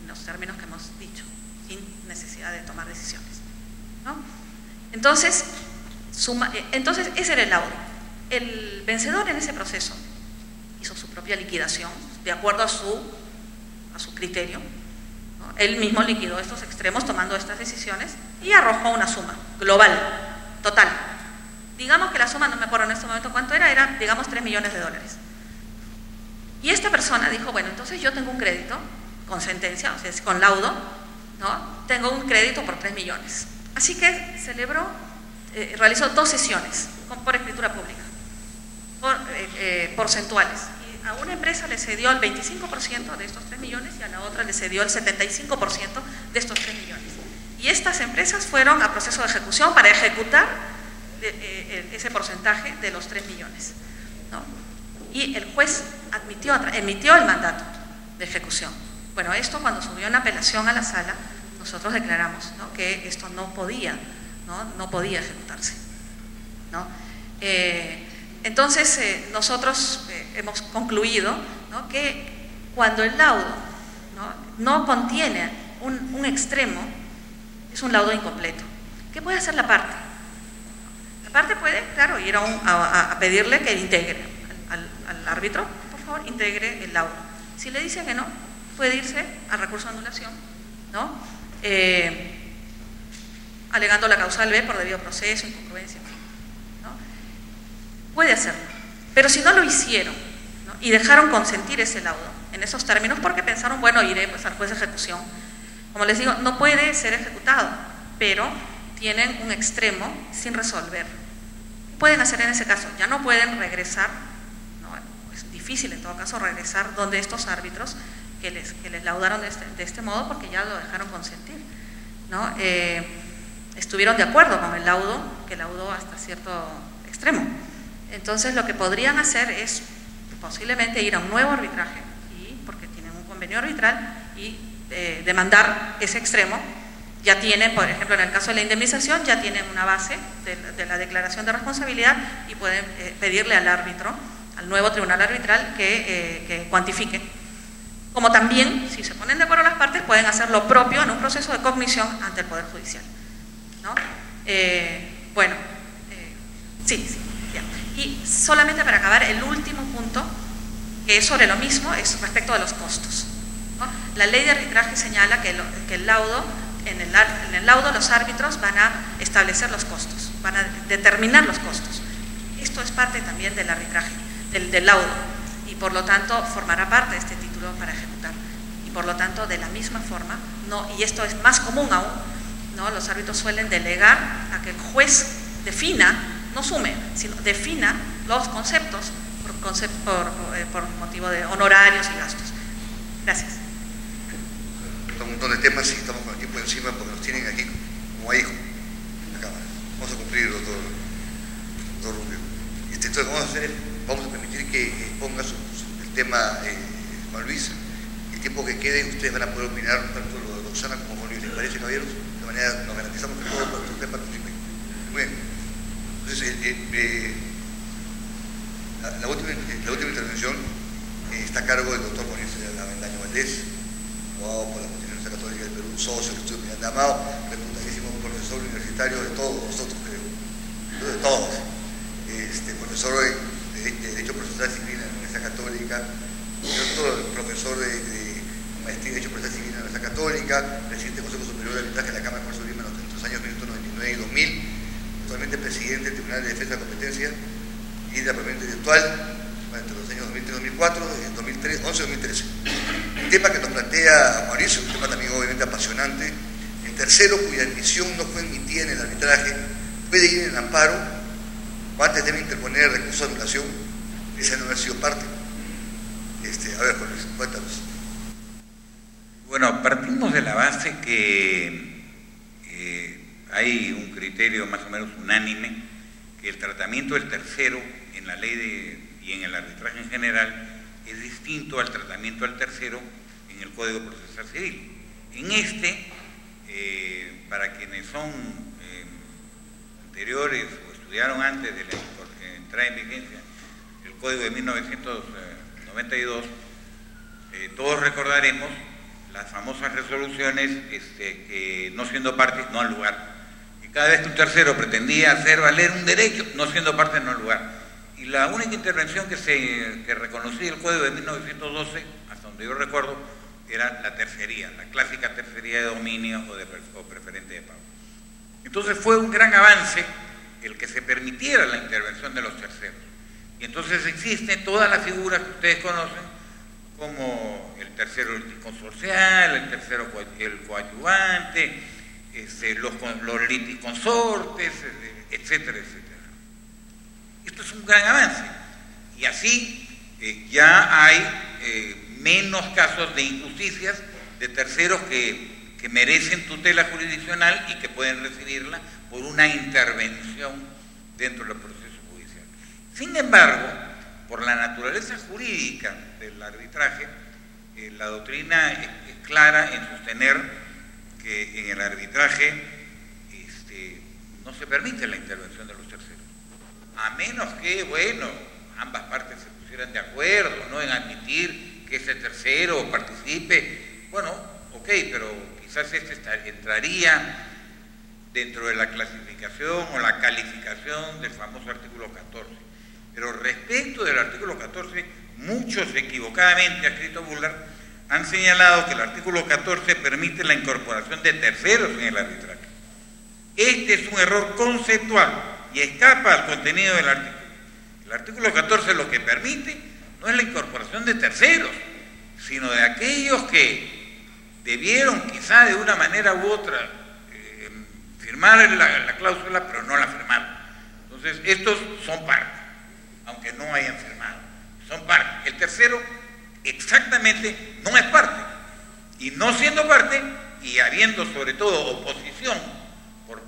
en los términos que hemos dicho, sin necesidad de tomar decisiones, ¿no? Entonces ese era el laudo. El vencedor en ese proceso hizo su propia liquidación, de acuerdo a su criterio, ¿no? Él mismo liquidó estos extremos tomando estas decisiones y arrojó una suma global, total. Digamos que la suma, no me acuerdo en este momento cuánto era digamos 3 millones de dólares. Y esta persona dijo, bueno, entonces yo tengo un crédito con sentencia, o sea, con laudo, ¿no? Tengo un crédito por 3 millones. Así que realizó 2 sesiones por escritura pública, porcentuales. Y a una empresa le cedió el 25% de estos 3 millones y a la otra le cedió el 75% de estos 3 millones. Y estas empresas fueron a proceso de ejecución para ejecutar ese porcentaje de los 3 millones, ¿no? Y el juez emitió el mandato de ejecución. Bueno, esto cuando subió en apelación a la sala, nosotros declaramos, ¿no?, que esto no podía ejecutarse, ¿no? Entonces, nosotros hemos concluido, ¿no?, que cuando el laudo no contiene un extremo, es un laudo incompleto. ¿Qué puede hacer la parte? La parte puede, claro, ir a pedirle que integre al árbitro, por favor, integre el laudo. Si le dice que no, puede irse al recurso de anulación, ¿no?, alegando la causal B por debido proceso, incongruencia, ¿no? Puede hacerlo. Pero si no lo hicieron, ¿no?, y dejaron consentir ese laudo en esos términos porque pensaron, bueno, iré pues al juez de ejecución. Como les digo, no puede ser ejecutado, pero tienen un extremo sin resolver. ¿Qué pueden hacer en ese caso? Ya no pueden regresar, ¿no? Es difícil en todo caso regresar donde estos árbitros que les laudaron de este modo porque ya lo dejaron consentir, ¿no? Estuvieron de acuerdo con el laudo, que laudó hasta cierto extremo. Entonces lo que podrían hacer es posiblemente ir a un nuevo arbitraje, porque tienen un convenio arbitral, y demandar ese extremo. Ya tienen, por ejemplo, en el caso de la indemnización, ya tienen una base de la declaración de responsabilidad y pueden pedirle al árbitro, al nuevo tribunal arbitral, que cuantifique. Como también, si se ponen de acuerdo las partes, pueden hacer lo propio en un proceso de cognición ante el Poder Judicial, ¿no? Bueno, sí, ya. Y solamente para acabar, el último punto, que es sobre lo mismo, es respecto de los costos, ¿no? La ley de arbitraje señala que el laudo, en el laudo los árbitros van a establecer los costos, van a determinar los costos. Esto es parte también del arbitraje, del laudo, y por lo tanto formará parte de este título para ejecutar. Y por lo tanto, de la misma forma, y esto es más común aún, ¿no?, los árbitros suelen delegar a que el juez defina, no sume, sino defina los conceptos por motivo de honorarios y gastos. Gracias. Un montón de temas y estamos con el tiempo encima porque nos tienen aquí como a hijo en la Cámara. Vamos a cumplir, doctor Rubio. Entonces vamos a permitir que ponga el tema Juan Luis. El tiempo que quede ustedes van a poder opinar tanto lo de Roxana como Juan Luis. ¿Les parece, caballeros? De manera nos garantizamos que todos ustedes participen. Muy bien. Entonces, la última intervención está a cargo del doctor Juan Luis Avendaño Valdés, abogado por la Universidad Católica del Perú, socio del Estudio Miranda Amado, reputadísimo profesor universitario de todos nosotros, creo, de todos, profesor de Derecho Procesal Civil en la Universidad Católica, profesor de Maestría de Derecho Procesal Civil en la Universidad Católica, presidente del Consejo Superior de Arbitraje de la Cámara de Comercio Lima entre los años 1999 y 2000, actualmente presidente del Tribunal de Defensa de la Competencia y de la Propiedad Intelectual entre los años 2003-2004 y 2011-2013. El tema que nos plantea Mauricio, un tema también obviamente apasionante. El tercero, cuya admisión no fue emitida en el arbitraje, puede ir en amparo o antes debe interponer el recurso de anulación, esa no ha sido parte. A ver, Juan Luis, cuéntanos. Bueno, partimos de la base que hay un criterio más o menos unánime, que el tratamiento del tercero en la ley y en el arbitraje en general es distinto al tratamiento del tercero en el Código Procesal Civil. En para quienes son anteriores o estudiaron antes de la entrada en vigencia el Código de 1992, todos recordaremos las famosas resoluciones que no siendo parte no al lugar. Y cada vez que un tercero pretendía hacer valer un derecho, no siendo parte no al lugar. Y la única intervención que reconocía el Código de 1912, hasta donde yo recuerdo, era la tercería, la clásica tercería de dominio o preferente de pago. Entonces fue un gran avance el que se permitiera la intervención de los terceros. Y entonces existen todas las figuras que ustedes conocen, como el tercero consorcial, el tercero el coadyuvante, los liticonsortes, etcétera, etcétera. Esto es un gran avance. Y así ya hay menos casos de injusticias de terceros que merecen tutela jurisdiccional y que pueden recibirla por una intervención dentro del proceso judicial. Sin embargo, por la naturaleza jurídica del arbitraje, la doctrina es clara en sostener que en el arbitraje no se permite la intervención de los terceros, a menos que, bueno, ambas partes se pusieran de acuerdo, ¿no?, en admitir que ese tercero participe. Bueno, ok, pero quizás entraría dentro de la clasificación o la calificación del famoso artículo 14. Pero respecto del artículo 14, muchos equivocadamente, ha escrito Bullard, han señalado que el artículo 14 permite la incorporación de terceros en el arbitraje. Este es un error conceptual y escapa al contenido del artículo. El artículo 14 lo que permite no es la incorporación de terceros, sino de aquellos que debieron quizá de una manera u otra firmar la cláusula, pero no la firmaron. Entonces, estos son parte, aunque no hayan firmado, son parte. El tercero exactamente no es parte, y no siendo parte, y habiendo sobre todo oposición por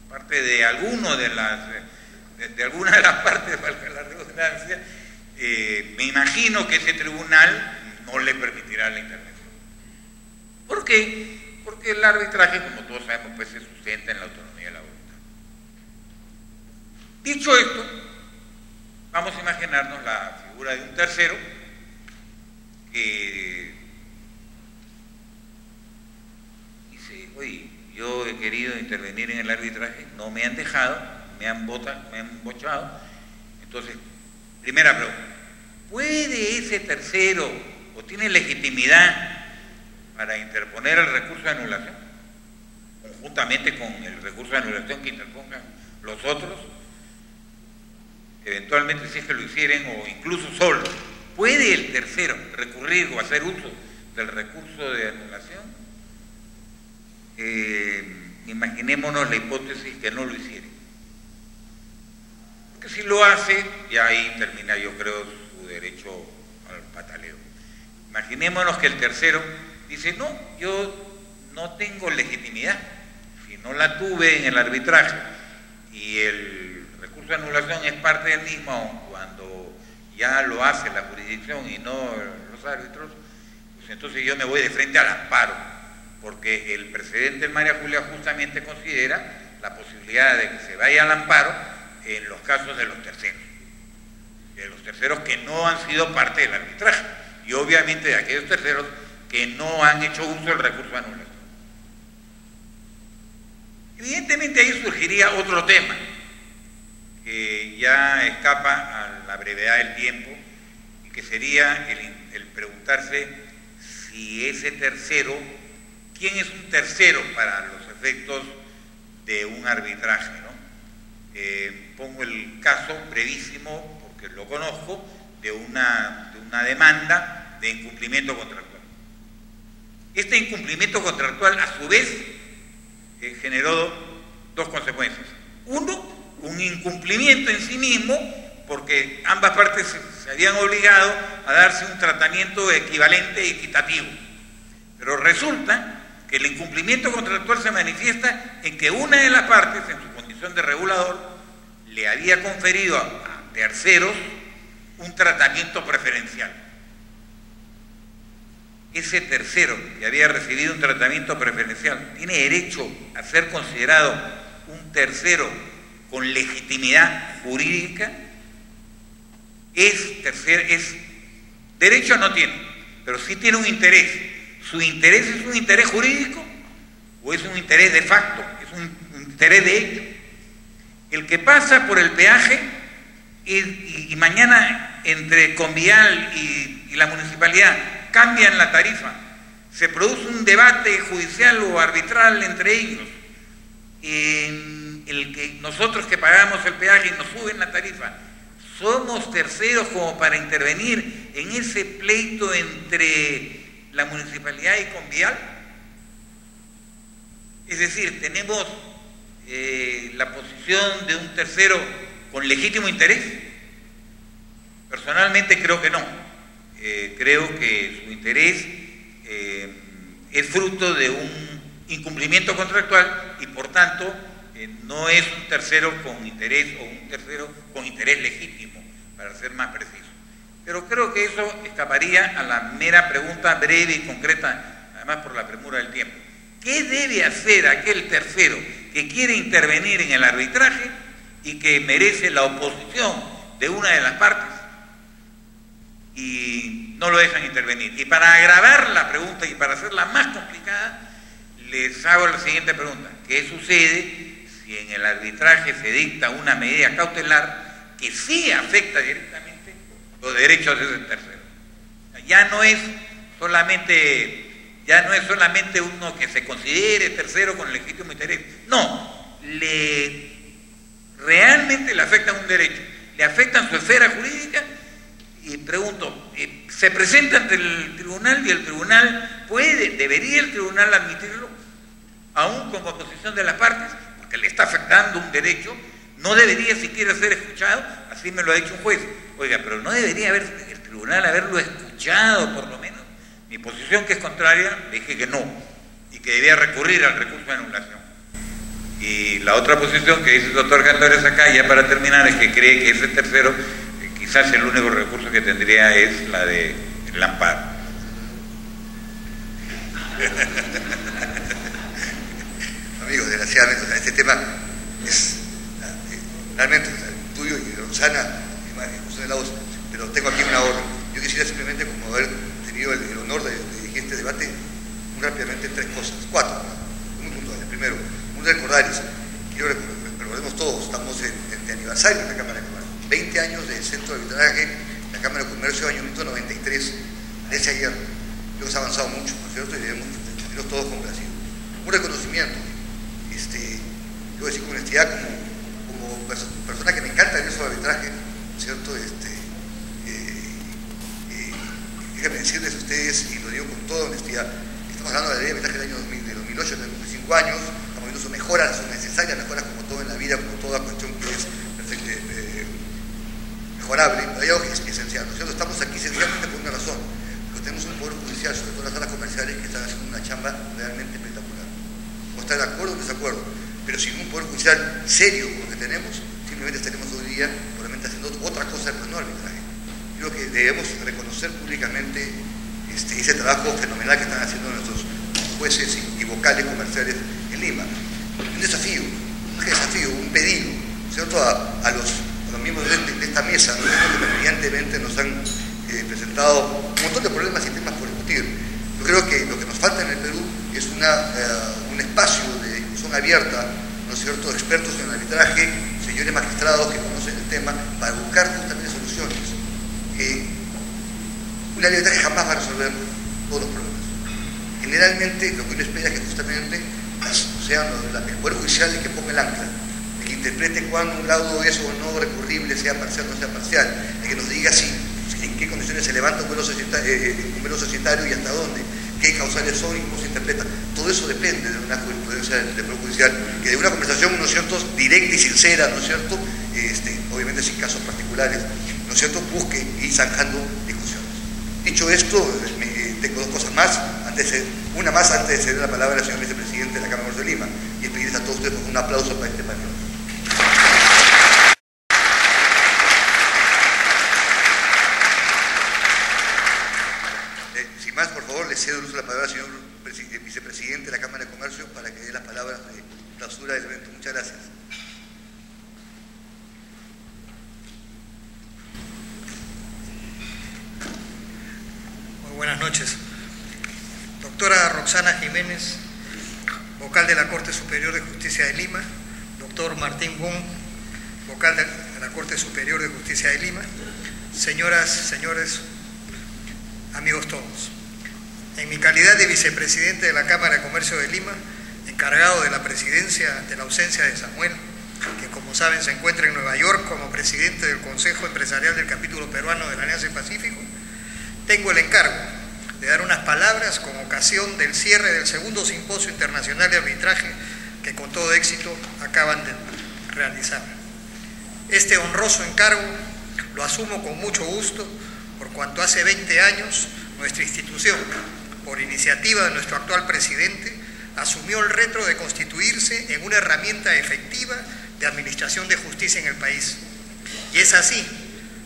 parte de alguna de las partes, valga la redundancia, me imagino que ese tribunal no le permitirá la intervención. ¿Por qué? Porque el arbitraje, como todos sabemos, pues se sustenta en la autonomía de la voluntad. Dicho esto, vamos a imaginarnos la figura de un tercero que dice: oye, yo he querido intervenir en el arbitraje, no me han dejado, me han bochado. Entonces, primera pregunta: ¿puede ese tercero o tiene legitimidad para interponer el recurso de anulación, conjuntamente con el recurso de anulación que interpongan los otros? Eventualmente, si es que lo hicieren, o incluso solo, ¿puede el tercero recurrir o hacer uso del recurso de anulación? Imaginémonos la hipótesis que no lo hiciera. Porque si lo hace, ya ahí termina, yo creo, su derecho al pataleo. Imaginémonos que el tercero dice: no, yo no tengo legitimidad, si no la tuve en el arbitraje y el recurso de anulación es parte del mismo, aun cuando ya lo hace la jurisdicción y no los árbitros, pues entonces yo me voy de frente al amparo, porque el precedente del María Julia justamente considera la posibilidad de que se vaya al amparo en los casos de los terceros que no han sido parte del arbitraje, y obviamente de aquellos terceros que no han hecho uso del recurso de anulación. Evidentemente ahí surgiría otro tema que ya escapa a la brevedad del tiempo, y que sería el preguntarse si ese tercero, ¿quién es un tercero para los efectos de un arbitraje, ¿no? Pongo el caso brevísimo, porque lo conozco, de una demanda de incumplimiento contractual. Este incumplimiento contractual, a su vez, generó dos consecuencias. Uno, un incumplimiento en sí mismo, porque ambas partes se habían obligado a darse un tratamiento equivalente y equitativo. Pero resulta que el incumplimiento contractual se manifiesta en que una de las partes, en su condición de regulador, le había conferido a terceros un tratamiento preferencial. Ese tercero que había recibido un tratamiento preferencial tiene derecho a ser considerado un tercero con legitimidad jurídica. Derecho no tiene, pero sí tiene un interés. ¿Su interés es un interés jurídico o es un interés de facto? Es un interés de hecho. El que pasa por el peaje y mañana entre Convial y la municipalidad cambian la tarifa, se produce un debate judicial o arbitral entre ellos, en el que nosotros que pagamos el peaje y nos suben la tarifa, somos terceros como para intervenir en ese pleito entre la municipalidad y Convial. Es decir, tenemos la posición de un tercero con legítimo interés. Personalmente creo que no. Creo que su interés es fruto de un incumplimiento contractual y por tanto no es un tercero con interés, o un tercero con interés legítimo, para ser más preciso. Pero creo que eso escaparía a la mera pregunta breve y concreta, además por la premura del tiempo. ¿Qué debe hacer aquel tercero que quiere intervenir en el arbitraje y que merece la oposición de una de las partes y no lo dejan intervenir? Y para agravar la pregunta y para hacerla más complicada, les hago la siguiente pregunta. ¿Qué sucede si en el arbitraje se dicta una medida cautelar que sí afecta directamente los derechos de ese tercero? Ya no es solamente uno que se considere tercero con legítimo interés. No, realmente le afectan un derecho, le afectan su esfera jurídica. Y pregunto, ¿se presenta ante el tribunal y el tribunal debería el tribunal admitirlo, aún con oposición de las partes? Porque le está afectando un derecho, no debería siquiera ser escuchado, así me lo ha dicho un juez. Oiga, pero no debería el tribunal haberlo escuchado por lo menos. Mi posición, que es contraria, le dije que no, y que debía recurrir al recurso de anulación. Y la otra posición que dice el doctor Cantores acá, ya para terminar, es que cree que ese tercero, quizás el único recurso que tendría es la de el amparo. Amigos, desgraciadamente, este tema es realmente tuyo y de Roxana, de la voz, pero tengo aquí una orden. Yo quisiera simplemente, como haber tenido el honor de dirigir este debate, muy rápidamente cuatro, muy puntuales. Primero, un recordarles, recordemos todos, estamos en aniversario de la Cámara de Comercio, 20 años del Centro de Arbitraje, la Cámara de Comercio, año 1993, desde ayer. Creo que se ha avanzado mucho, ¿no es cierto? Y debemos sentirnos todos complacidos. Un reconocimiento, debo decir con honestidad, como persona que me encanta el uso de arbitraje, ¿cierto? Déjenme decirles a ustedes, y lo digo con toda honestidad, estamos hablando de la ley de arbitraje del año 2008, de 25 años, estamos viendo sus mejoras, son necesarias mejoras como todo en la vida, como toda cuestión que es mejorable, pero hay algo que es esencial, ¿no es cierto? Estamos aquí esencialmente por una razón, porque tenemos un poder judicial, sobre todo las salas comerciales, que están haciendo una chamba realmente espectacular. O estar de acuerdo o desacuerdo, pero sin un poder judicial serio como el que tenemos, simplemente estaremos hoy día probablemente haciendo otra cosa, pero no arbitraje. Creo que debemos reconocer públicamente ese trabajo fenomenal que están haciendo nuestros jueces y vocales comerciales en Lima. Un desafío, un pedido, ¿cierto? A los miembros de esta mesa, ¿no? Que brillantemente nos han presentado un montón de problemas y temas por discutir. Yo creo que lo que nos falta en el Perú es un espacio de discusión abierta, ¿no es cierto?, expertos en el arbitraje, señores magistrados que conocen el tema, para buscar justamente soluciones. Una ley de arbitraje jamás va a resolver todos los problemas. Generalmente lo que uno espera es que justamente el Poder Judicial es que ponga el ancla, el que interprete cuándo un laudo es o no recurrible, sea parcial o no sea parcial, el que nos diga en qué condiciones se levanta un velo societario y hasta dónde, qué causales son y cómo se interpreta. Todo eso depende de una jurisprudencia del Poder Judicial, que de una conversación, ¿no es cierto?, directa y sincera, ¿no es cierto?, obviamente sin casos particulares, ¿no es cierto?, busque ir zanjando discusiones. Dicho esto, tengo dos cosas más, una más antes de ceder la palabra al señor vicepresidente de la Cámara de Comercio de Lima, y es pedirles a todos ustedes un aplauso para este panel. Sin más, por favor, le cedo el uso de la palabra al señor vicepresidente de la Cámara de Comercio para que dé las palabras de clausura del evento. Muchas gracias. Muy buenas noches. Doctora Roxana Jiménez, vocal de la Corte Superior de Justicia de Lima. Doctor Martín Wong, vocal de la Corte Superior de Justicia de Lima. Señoras, señores, amigos todos. En mi calidad de vicepresidente de la Cámara de Comercio de Lima, encargado de la presidencia ante la ausencia de Samuel, que como saben se encuentra en Nueva York como presidente del Consejo Empresarial del Capítulo Peruano de la Alianza del Pacífico, tengo el encargo de dar unas palabras con ocasión del cierre del segundo Simposio Internacional de Arbitraje que con todo éxito acaban de realizar. Este honroso encargo lo asumo con mucho gusto por cuanto hace 20 años nuestra institución, por iniciativa de nuestro actual presidente, asumió el reto de constituirse en una herramienta efectiva de administración de justicia en el país. Y es así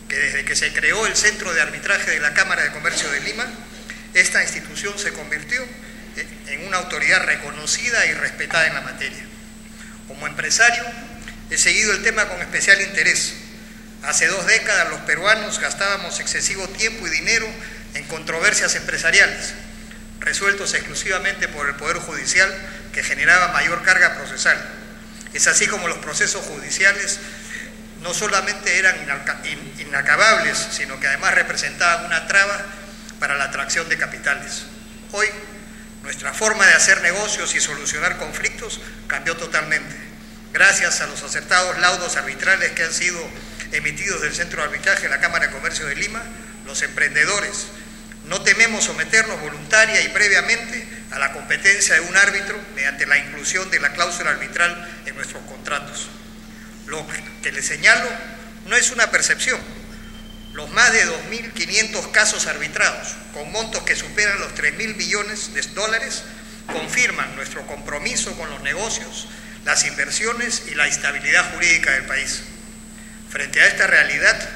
que desde que se creó el Centro de Arbitraje de la Cámara de Comercio de Lima, esta institución se convirtió en una autoridad reconocida y respetada en la materia. Como empresario, he seguido el tema con especial interés. Hace 2 décadas los peruanos gastábamos excesivo tiempo y dinero en controversias empresariales, resueltos exclusivamente por el Poder Judicial, que generaba mayor carga procesal. Es así como los procesos judiciales no solamente eran inacabables, sino que además representaban una traba para la atracción de capitales. Hoy, nuestra forma de hacer negocios y solucionar conflictos cambió totalmente. Gracias a los acertados laudos arbitrales que han sido emitidos del Centro de Arbitraje de la Cámara de Comercio de Lima, los emprendedores no tememos someternos voluntaria y previamente a la competencia de un árbitro mediante la inclusión de la cláusula arbitral en nuestros contratos. Lo que les señalo no es una percepción. Los más de 2.500 casos arbitrados, con montos que superan los 3.000 millones de dólares, confirman nuestro compromiso con los negocios, las inversiones y la estabilidad jurídica del país. Frente a esta realidad,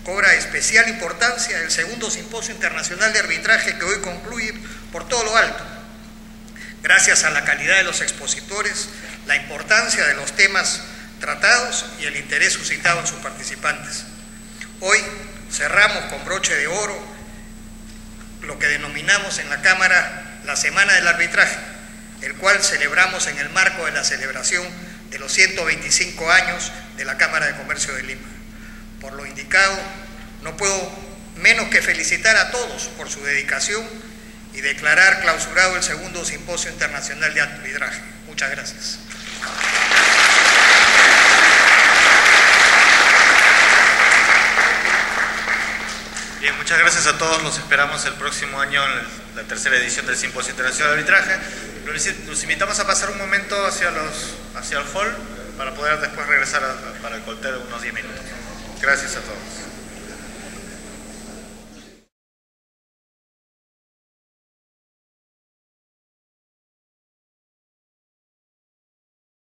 cobra especial importancia el segundo Simposio Internacional de Arbitraje que hoy concluye por todo lo alto. Gracias a la calidad de los expositores, la importancia de los temas tratados y el interés suscitado en sus participantes. Hoy cerramos con broche de oro lo que denominamos en la Cámara la Semana del Arbitraje, el cual celebramos en el marco de la celebración de los 125 años de la Cámara de Comercio de Lima. Por lo indicado, no puedo menos que felicitar a todos por su dedicación y declarar clausurado el segundo Simposio Internacional de Arbitraje. Muchas gracias. Bien, muchas gracias a todos. Los esperamos el próximo año en la tercera edición del Simposio Internacional de Arbitraje. Los invitamos a pasar un momento hacia el hall para poder después regresar para el colteo unos 10 minutos. Gracias a todos.